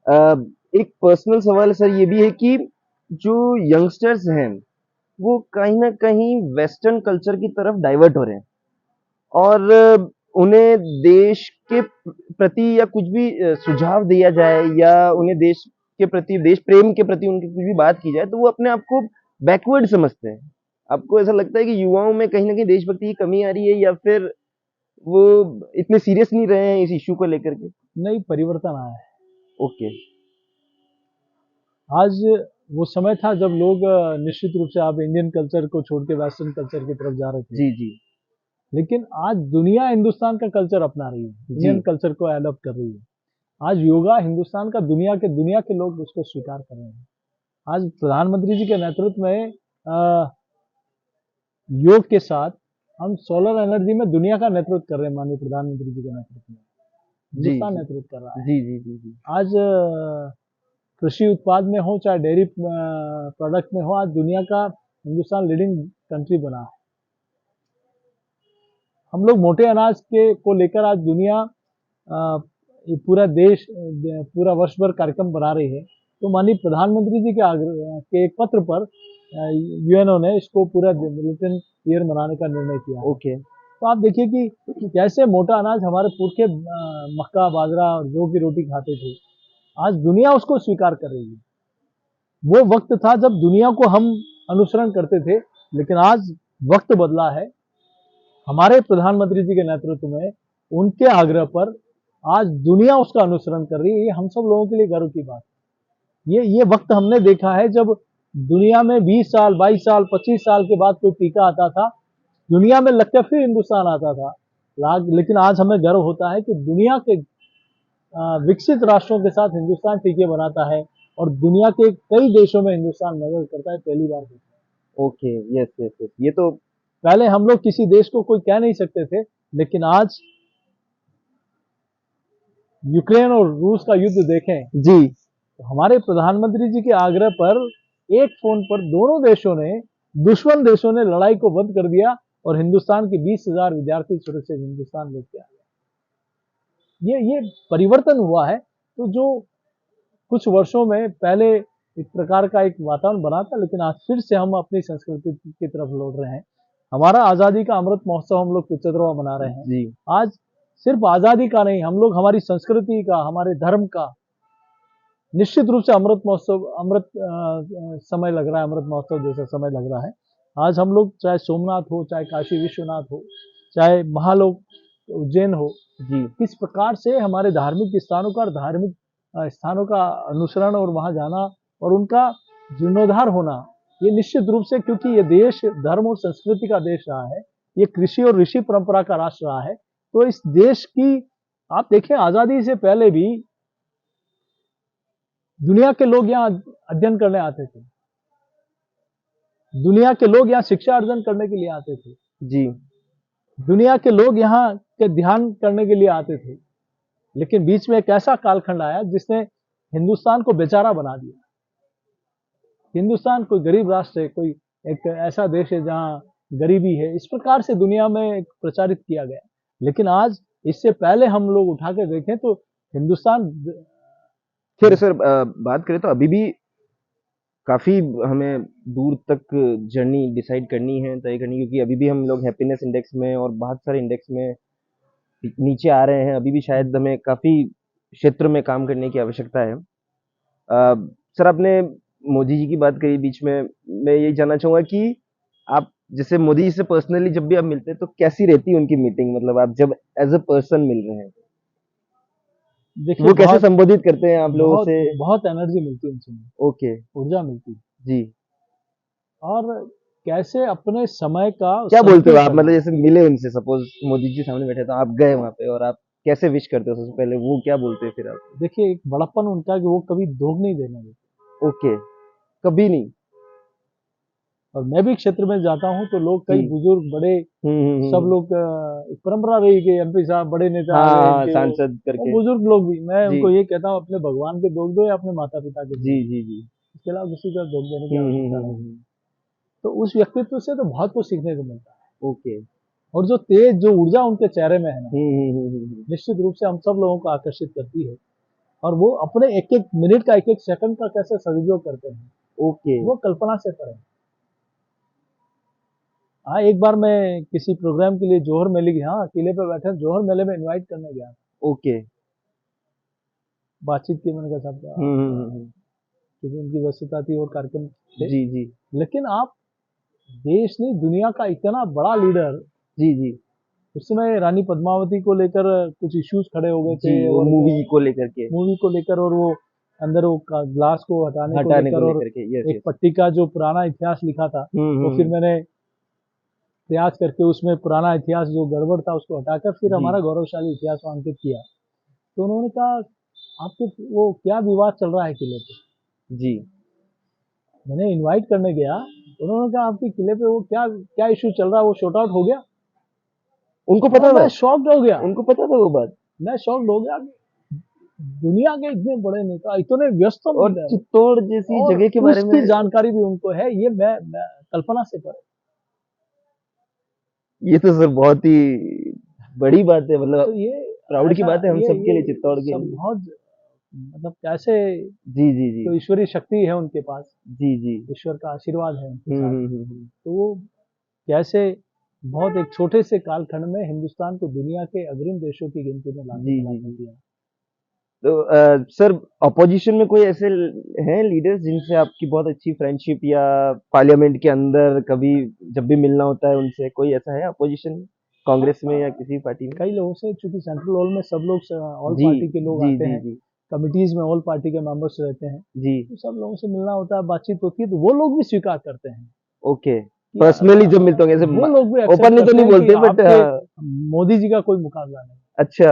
हाँ। एक पर्सनल सवाल सर ये भी है कि जो यंगस्टर्स हैं वो कहीं ना कहीं वेस्टर्न कल्चर की तरफ डाइवर्ट हो रहे हैं और उन्हें देश के प्रति या कुछ भी सुझाव दिया जाए या उन्हें देश के प्रति देश प्रेम के प्रति उनकी कुछ भी बात की जाए तो वो अपने आप को बैकवर्ड समझते हैं। आपको ऐसा लगता है कि युवाओं में कहीं ना कहीं देशभक्ति की कमी आ रही है या फिर वो इतने सीरियस नहीं रहे हैं इस इश्यू को लेकर के? नहीं, परिवर्तन आया है। ओके। आज वो समय था जब लोग निश्चित रूप से आप इंडियन कल्चर को छोड़ के वेस्टर्न कल्चर की तरफ जा रहे थे। जी जी लेकिन आज दुनिया हिंदुस्तान का कल्चर अपना रही है, इंडियन कल्चर को एडॉप्ट कर रही है। आज योगा हिंदुस्तान का दुनिया के लोग उसको स्वीकार कर रहे हैं। आज प्रधानमंत्री जी के नेतृत्व में योग के साथ हम सोलर एनर्जी में दुनिया का नेतृत्व कर रहे हैं। माननीय प्रधानमंत्री जी के नेतृत्व में हिंदुस्तान नेतृत्व कर रहा है। जी जी जी जी आज कृषि उत्पाद में हो चाहे डेयरी प्रोडक्ट में हो, आज दुनिया का हिंदुस्तान लीडिंग कंट्री बना है। हम लोग मोटे अनाज के को लेकर आज दुनिया ये पूरा देश पूरा वर्ष भर कार्यक्रम बना रही है। तो माननीय प्रधानमंत्री जी के आग्रह के एक पत्र पर यूएनओ ने इसको पूरा मिलिटेंट ईयर मनाने का निर्णय किया। ओके। तो आप देखिए कि कैसे मोटा अनाज हमारे पुरखे मक्का बाजरा और जौ की रोटी खाते थे, आज दुनिया उसको स्वीकार कर रही है। वो वक्त था जब दुनिया को हम अनुसरण करते थे, लेकिन आज वक्त बदला है। हमारे प्रधानमंत्री जी के नेतृत्व में उनके आग्रह पर आज दुनिया उसका अनुसरण कर रही है। ये हम सब लोगों के लिए गर्व की बात है। ये वक्त हमने देखा है जब दुनिया में 20 साल 22 साल 25 साल के बाद कोई टीका आता था, दुनिया में लगकर फिर हिंदुस्तान आता था। लेकिन आज हमें गर्व होता है कि दुनिया के विकसित राष्ट्रों के साथ हिंदुस्तान टीके बनाता है और दुनिया के कई देशों में हिंदुस्तान मदद करता है, पहली बार होता है। ओके। Yes yes yes. ये तो पहले हम लोग किसी देश को कोई कह नहीं सकते थे, लेकिन आज यूक्रेन और रूस का युद्ध देखें जी तो हमारे प्रधानमंत्री जी के आग्रह पर एक फोन पर दोनों देशों ने, दुश्मन देशों ने लड़ाई को बंद कर दिया और हिंदुस्तान के 20,000 विद्यार्थी सुरक्षित हिंदुस्तान लेके आ गए। ये परिवर्तन हुआ है। तो जो कुछ वर्षों में पहले एक प्रकार का एक वातावरण बना था, लेकिन आज फिर से हम अपनी संस्कृति की तरफ लौट रहे हैं। हमारा आजादी का अमृत महोत्सव हम लोग 75वां मना रहे हैं। जी आज सिर्फ आजादी का नहीं, हम लोग हमारी संस्कृति का, हमारे धर्म का निश्चित रूप से अमृत महोत्सव, समय लग रहा है, अमृत महोत्सव जैसा समय लग रहा है। आज हम लोग चाहे सोमनाथ हो, चाहे काशी विश्वनाथ हो, चाहे महालोक उज्जैन हो, जी किस प्रकार से हमारे धार्मिक स्थानों का और धार्मिक स्थानों का अनुसरण और वहां जाना और उनका जीर्णोद्धार होना, ये निश्चित रूप से, क्योंकि ये देश धर्म और संस्कृति का देश रहा है, ये कृषि और ऋषि परंपरा का राष्ट्र रहा है। तो इस देश की आप देखें, आजादी से पहले भी दुनिया के लोग यहाँ अध्ययन करने आते थे, दुनिया के लोग यहाँ शिक्षा अर्जन करने के लिए आते थे, जी दुनिया के लोग यहाँ के ध्यान करने के लिए आते थे। लेकिन बीच में एक ऐसा कालखंड आया जिसने हिंदुस्तान को बेचारा बना दिया। हिंदुस्तान कोई गरीब राष्ट्र है, कोई एक ऐसा देश है जहाँ गरीबी है, इस प्रकार से दुनिया में प्रचारित किया गया। लेकिन आज इससे पहले हम लोग उठा के देखें तो हिंदुस्तान, फिर सर बात करें तो अभी भी काफी हमें दूर तक जर्नी डिसाइड करनी है, तय करनी, क्योंकि अभी भी हम लोग हैप्पीनेस इंडेक्स में और बहुत सारे इंडेक्स में नीचे आ रहे हैं। अभी भी शायद हमें काफी क्षेत्र में काम करने की आवश्यकता है। सर आपने मोदी जी की बात करी बीच में, मैं यही जानना चाहूंगा कि आप जैसे मोदी जी से पर्सनली जब भी आप मिलते हैं तो कैसी रहती है उनकी मीटिंग, मतलब आप जब एज अ पर्सन मिल रहे हैं देखिए वो कैसे संबोधित करते हैं आप लोगों से? बहुत एनर्जी मिलती है उनसे, ओके। ऊर्जा मिलती है। जी और कैसे अपने समय का क्या बोलते हो आप, मतलब जैसे मिले उनसे, सपोज मोदी जी सामने बैठे तो आप गए वहां पे और आप कैसे विश करते हो सबसे पहले, वो क्या बोलते हैं फिर आप? देखिए, एक बड़प्पन उनका कि वो कभी धोख नहीं देने देते। ओके। कभी नहीं। और मैं भी क्षेत्र में जाता हूँ तो लोग, कई बुजुर्ग बड़े, सब लोग एक परंपरा रही कि एमपी साहब बड़े नेता आ गए, हाँ, सांसद करके बुजुर्ग लोग भी, मैं जी उनको ये कहता हूँ अपने भगवान के दोग दो या अपने माता पिता के जी दोग दो। जी जी इसके अलावा किसी का दोग देने की आवश्यकता नहीं। तो उस व्यक्तित्व से तो बहुत कुछ सीखने को मिलता है। ओके। और जो तेज, जो ऊर्जा उनके चेहरे में है ना, निश्चित रूप से हम सब लोगों को आकर्षित करती है। और वो अपने एक एक मिनट का एक एक सेकंड का कैसे सदुपयोग करते हैं, ओके। वो कल्पना से परे। हाँ, एक बार मैं किसी प्रोग्राम के लिए जौहर मेले गया, हाँ किले पे बैठे जौहर मेले में इनवाइट करने गया, ओके। बातचीत की मैंने कहा साहब हम्म। क्योंकि उनकी व्यस्तता थी और कार्यक्रम थे। जी जी लेकिन आप देश नहीं दुनिया का इतना बड़ा लीडर, जी जी उस समय रानी पद्मावती को लेकर कुछ इश्यूज खड़े हो गए थे जी, वो और मूवी को लेकर के, मूवी को लेकर और वो अंदर वो ग्लास को हटाने को हटाने को लेकर और लेकर के, यस एक यस। पट्टी का जो पुराना इतिहास लिखा था, तो फिर मैंने प्रयास करके उसमें पुराना इतिहास जो गड़बड़ था उसको हटाकर फिर जी हमारा गौरवशाली इतिहास को अंकित किया। तो उन्होंने कहा आपके वो क्या विवाद चल रहा है किले पे। जी। मैंने इनवाइट करने गया, उन्होंने कहा आपके किले पे वो क्या क्या इशू चल रहा है, वो शॉर्ट आउट हो गया। उनको पता और था, मैं शॉक्ड हो गया, उनको पता था वो बात। मैं शॉक्ड हो गया। दुनिया के इतने बड़े नेता इतने व्यस्त और लीडर चित्तौड़ जैसी और जगह के बारे में, उसकी जानकारी भी उनको है, ये मैं कल्पना से परे। ये तो सर बहुत ही बड़ी बात है, तो मतलब ये प्राउड की ऐसा बात है हम सबके ये लिए, चित्तौड़ के सब लिए। बहुत मतलब कैसे, जी जी जी तो ईश्वरीय शक्ति है उनके पास, जी जी। ईश्वर का आशीर्वाद है उनके साथ। हम्म। तो वो कैसे बहुत एक छोटे से कालखंड में हिंदुस्तान को दुनिया के अग्रिम देशों की गिनती में लाके जी खड़ा जी कर जी। दिया। तो सर, अपोजिशन में कोई ऐसे हैं लीडर्स जिनसे आपकी बहुत अच्छी फ्रेंडशिप, या पार्लियामेंट के अंदर कभी जब भी मिलना होता है उनसे, कोई ऐसा है अपोजिशन कांग्रेस में या किसी पार्टी में? कई लोगों से, चूंकि सेंट्रल हॉल में सब लोग ऑल जी पार्टी के लोग जी आते जी हैं, जी कमिटीज में ऑल पार्टी के मेंबर्स रहते हैं, जी। तो सब लोगों से मिलना होता है, बातचीत होती है, तो वो लोग भी स्वीकार करते हैं ओके। कि पर्सनली जब मिलते होंगे ऐसे वो लोग भी एक्सेप्ट ओपनली तो करते नहीं हैं कि बोलते, बट आपके हाँ। मोदी जी का कोई मुकाबला नहीं। अच्छा,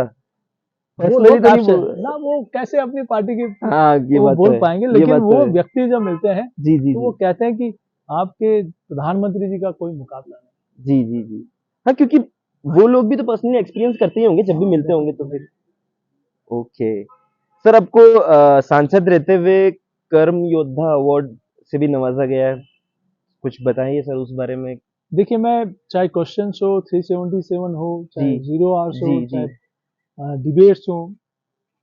वो पर्सनली लोग तो नहीं आपसे बोल। ना, वो कैसे अपनी पार्टी की हाँ, ये वो बात तो बोल है, पाएंगे, ये लेकिन बात तो वो है। व्यक्ति जब मिलते हैं जी जी तो जी वो कहते हैं कि आपके प्रधानमंत्री जी का कोई मुकाबला नहीं। जी जी जी। हाँ, क्योंकि वो लोग भी तो पर्सनली एक्सपीरियंस करते ही होंगे जब भी मिलते होंगे, तो फिर ओके। सर, आपको सांसद रहते हुए कर्म योद्धा अवार्ड से भी नवाजा गया है, कुछ बताइए सर उस बारे में। देखिए, मैं चाहे क्वेश्चन हो 377 हो, जी चाहे जीरो आवर्स हो, जी जी चाहे डिबेट्स हो,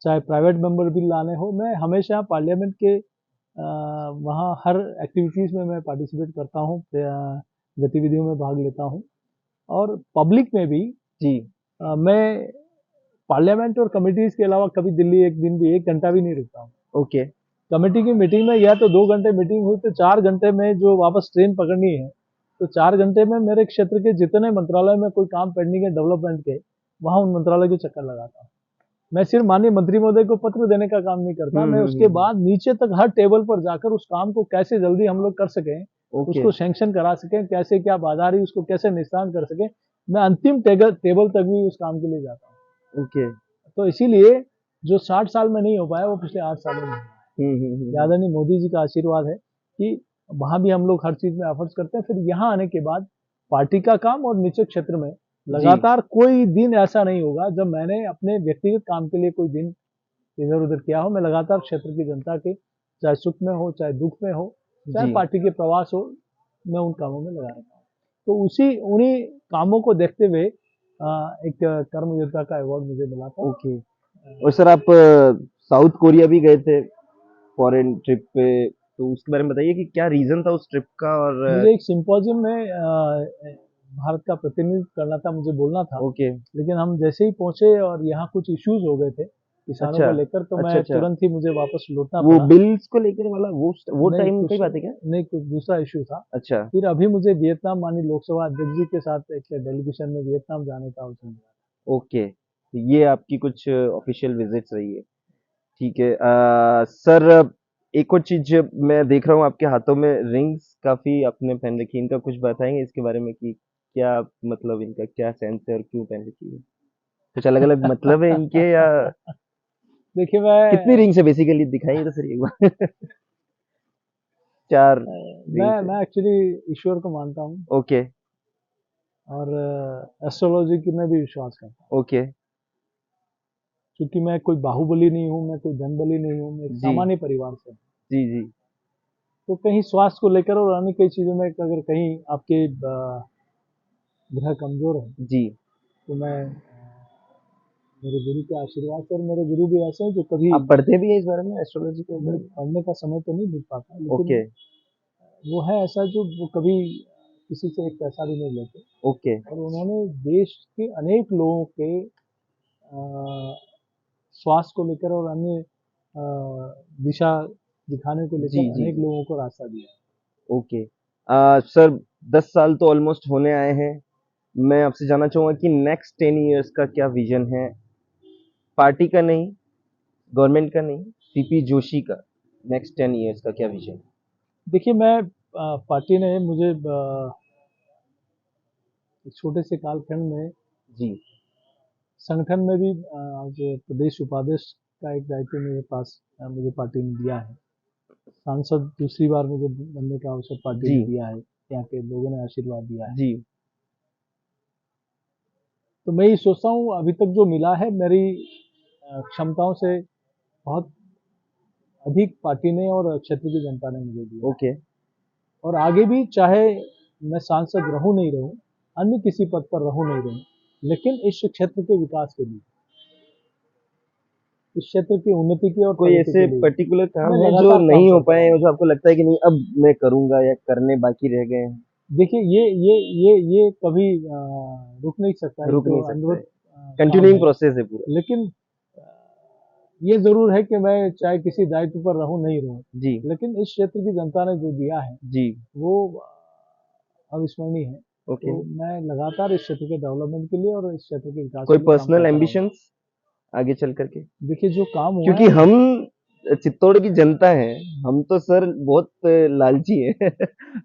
चाहे प्राइवेट मेंबर बिल लाने हो, मैं हमेशा पार्लियामेंट के वहाँ हर एक्टिविटीज़ में मैं पार्टिसिपेट करता हूँ, गतिविधियों में भाग लेता हूँ। और पब्लिक में भी जी। मैं पार्लियामेंट और कमिटीज़ के अलावा कभी दिल्ली एक दिन भी 1 घंटा भी नहीं रुकता हूँ। ओके। कमेटी की मीटिंग में या तो 2 घंटे मीटिंग हुई तो 4 घंटे में जो वापस ट्रेन पकड़नी है, तो 4 घंटे में मेरे क्षेत्र के जितने मंत्रालय में कोई काम पेंडिंग है डेवलपमेंट के, वहाँ उन मंत्रालय के चक्कर लगाता हूँ। मैं सिर्फ माननीय मंत्री महोदय को पत्र देने का काम नहीं करता, मैं उसके बाद नीचे तक हर टेबल पर जाकर उस काम को कैसे जल्दी हम लोग कर सकें, ओके उसको सैंक्शन करा सकें, कैसे क्या बाधा आ रही उसको कैसे निस्तारण कर सकें, मैं अंतिम टेबल तक भी उस काम के लिए जाता हूँ। ओके। तो इसीलिए जो 60 साल में नहीं हो पाया वो पिछले 8 सालों में हुआ है। हम्म। आदरणीय मोदी जी का आशीर्वाद है कि वहाँ भी हम लोग हर चीज में एफर्ट्स करते हैं। फिर यहाँ आने के बाद पार्टी का काम और निचले क्षेत्र में जी लगातार कोई दिन ऐसा नहीं होगा जब मैंने अपने व्यक्तिगत काम के लिए कोई दिन इधर उधर किया हो। मैं लगातार क्षेत्र की जनता के, चाहे सुख में हो चाहे दुख में हो, चाहे जी। पार्टी के प्रवास हो, मैं उन कामों में लगा रहता हूँ। तो उन्हीं कामों को देखते हुए एक कर्म योद्धा का अवार्ड मुझे मिला था। ओके। और सर, आप साउथ कोरिया भी गए थे फॉरेन ट्रिप पे, तो उसके बारे में बताइए कि क्या रीजन था उस ट्रिप का। और मुझे एक सिंपोजियम में भारत का प्रतिनिधित्व करना था, मुझे बोलना था, ओके। लेकिन हम जैसे ही पहुंचे और यहाँ कुछ इश्यूज हो गए थे किसानों अच्छा को लेकर, तो अच्छा मैं अच्छा। तुरंत ही मुझे वापस लौटना वो पड़ा। बिल्स को लेकर वाला, वो नहीं टाइम कुछ की बात है क्या? नहीं, कुछ दूसरा इशू था। अच्छा। फिर अभी मुझे वियतनाम माननीय लोकसभा अध्यक्ष जी के साथ एक डेलीगेशन में वियतनाम जाने का अवसर मिला। ओके, तो ये आपकी कुछ ऑफिशियल विजिट्स रही है। ठीक है। सर, एक और चीज मैं देख रहा हूँ आपके हाथों में रिंग्स काफी आपने पहन रखी है, इनका कुछ बताएंगे इसके बारे में कि क्या मतलब, इनका क्या सेंस है और क्यों पहन रखी है? कुछ अलग अलग मतलब है इनके, या देखिए, कितनी रिंग्स है बेसिकली, दिखाइए तो सर एक बार। 4 रिंग्स है। मैं एक्चुअली ईश्वर को मानता हूँ ओके और एस्ट्रोलॉजी की में भी विश्वास करता हूँ। ओके। क्योंकि मैं कोई बाहुबली नहीं हूँ, मैं कोई धनबली नहीं हूँ, मैं एक जी सामान्य परिवार से हूँ। जी जी तो कहीं स्वास्थ्य को लेकर और अन्य कई चीज़ों में अगर कहीं आपके ग्रह कमजोर है, जी। तो मैं मेरे गुरु के आशीर्वाद से, और मेरे गुरु भी ऐसे हैं जो कभी आप पढ़ते भी हैं इस बारे में, एस्ट्रोलॉजी के बारे में? पढ़ने का समय तो नहीं मिल पाता, लेकिन ओके, वो है ऐसा जो वो कभी किसी से एक पैसा भी नहीं लेते, ओके, और उन्होंने देश के अनेक लोगों के अ, स्वास्थ्य को लेकर और अन्य दिशा दिखाने को जी, लेकर जी, अनेक जी, लोगों को रास्ता दिया है। ओके। सर 10 साल तो ऑलमोस्ट होने आए हैं। मैं आपसे जानना चाहूँगा कि नेक्स्ट 10 इयर्स का क्या विज़न है? पार्टी का नहीं, गवर्नमेंट का नहीं, सीपी जोशी का नेक्स्ट 10 इयर्स का क्या विज़न है? देखिए, मैं पार्टी ने मुझे एक छोटे से कालखंड में जी, संगठन में भी आज प्रदेश उपाध्यक्ष का एक दायित्व मेरे पास मुझे पार्टी ने दिया है। सांसद दूसरी बार मुझे बनने का अवसर पार्टी जी, ने दिया है, यहाँ के लोगों ने आशीर्वाद दिया है। जी, तो मैं ये सोचता हूँ अभी तक जो मिला है मेरी क्षमताओं से बहुत अधिक पार्टी ने और क्षेत्र की जनता ने मुझे दिया, ओके, और आगे भी चाहे मैं सांसद रहूं नहीं रहूं, अन्य किसी पद पर रहूं नहीं रहूं, लेकिन इस क्षेत्र के विकास के लिए, इस क्षेत्र की उन्नति की और कोई प्रगति ऐसे के लिए पर्टिकुलर काम मैं है जो लगातार काम नहीं हो करता पाए रहूंगा। जो आपको लगता है कि नहीं अब मैं करूँगा या करने बाकी रह गए हैं? देखिए, ये कभी रुक नहीं सकता, ये रुक तो नहीं सकता अनवरत है, काम कंटिन्यूइंग है। प्रोसेस है पूरा। लेकिन ये ज़रूर है कि मैं चाहे किसी दायित्व पर रहूं नहीं रहूं, जी, लेकिन इस क्षेत्र की जनता ने जो दिया है जी, वो अविस्मरणीय है। ओके। तो मैं लगातार इस क्षेत्र के डेवलपमेंट के लिए और इस क्षेत्र के विकास कोई के लिए काम पर्सनल करता रहूंगा। एम्बिशंस आगे चल कर के? देखिए, जो काम हुआ क्योंकि है, हम चित्तौड़ की जनता है, हम तो सर बहुत लालची हैं।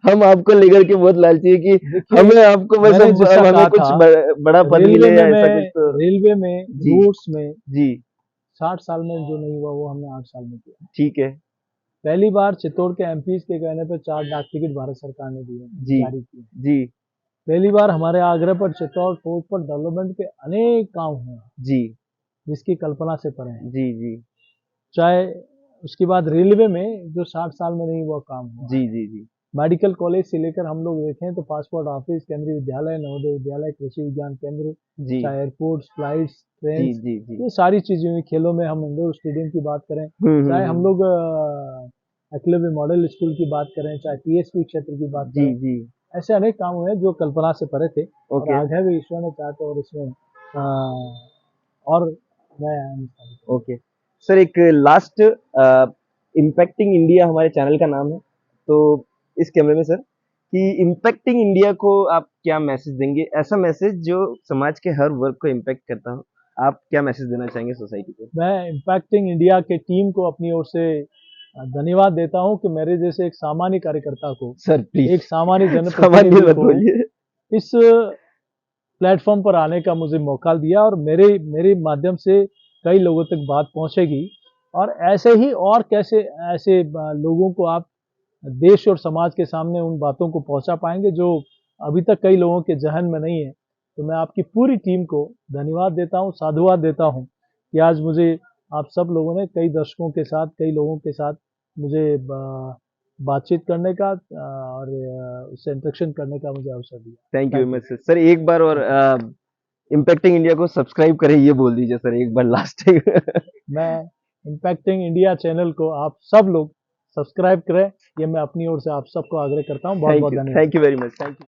हम आपको लेकर के बहुत लालची है कि देखिए, हमें आपको बस मैंने अब जिसका हमें कहा कुछ था, बड़ा पद रेलवे मिले में या ऐसा मैं कुछ तो रेलवे में जी, रूट्स में जी, 60 साल में जो नहीं हुआ वो हमने 8 साल में किया। ठीक है। पहली बार चित्तौड़ के एमपीज के कहने पर 4 डाक टिकट भारत सरकार ने दिए, जी, जारी किए। जी, पहली बार हमारे आग्रह पर चित्तौड़ पोर्ट पर डेवलपमेंट के अनेक काम हुए, जी, जिसकी कल्पना से परे हैं। जी, जी, चाहे उसके बाद रेलवे में जो 60 साल में नहीं हुआ काम हुआ जी, है। जी, जी, मेडिकल कॉलेज से लेकर हम लोग देखें तो पासपोर्ट ऑफिस, केंद्रीय विद्यालय, नवोदय विद्यालय, कृषि विज्ञान केंद्र, जी, चाहे एयरपोर्ट्स, फ्लाइट्स, जी, ट्रेन्स, जी, जी। ये सारी चीजें हुई। खेलों में हम इंडोर स्टेडियम की बात करें, चाहे हम लोग एकलव्य मॉडल स्कूल की बात करें, चाहे टीएसपी क्षेत्र की बात जी, करें, जी, ऐसे अनेक काम हुए जो कल्पना से परे थे, और ओके, आगे भी ईश्वर ने चाहा तो और इसमें और नए आयाम स्थापित करें। ओके। सर एक लास्ट इम्पैक्टिंग इंडिया हमारे चैनल का नाम है। तो इस कैमरे में सर कि इम्पैक्टिंग इंडिया को आप क्या मैसेज देंगे? ऐसा मैसेज जो समाज के हर वर्ग को इम्पैक्ट करता हो। आप क्या मैसेज देना चाहेंगे सोसाइटी को? मैं इम्पैक्टिंग इंडिया के टीम को अपनी ओर से धन्यवाद देता हूं कि मेरे जैसे एक सामान्य कार्यकर्ता को, सर प्लीज एक सामान्य सामान्य जनप्रतिनिधि मत को बोलिए। इस प्लेटफॉर्म पर आने का मुझे मौका दिया, और मेरे मेरे माध्यम से कई लोगों तक बात पहुंचेगी, और ऐसे ही और कैसे ऐसे लोगों को आप देश और समाज के सामने उन बातों को पहुंचा पाएंगे जो अभी तक कई लोगों के जहन में नहीं है। तो मैं आपकी पूरी टीम को धन्यवाद देता हूं, साधुवाद देता हूं कि आज मुझे आप सब लोगों ने कई दर्शकों के साथ, कई लोगों के साथ मुझे बातचीत करने का और उससे इंटरेक्शन करने का मुझे अवसर दिया। Thank you very thank you. Much sir. Sir एक बार और थैंक यू। इम्पैक्टिंग इंडिया को सब्सक्राइब करें ये बोल दीजिए सर एक बार लास्ट टाइम। मैं इम्पैक्टिंग इंडिया चैनल को आप सब लोग सब्सक्राइब करें, ये मैं अपनी ओर से आप सबको आग्रह करता हूँ। बहुत बहुत धन्यवाद। Thank you very much. Thank you.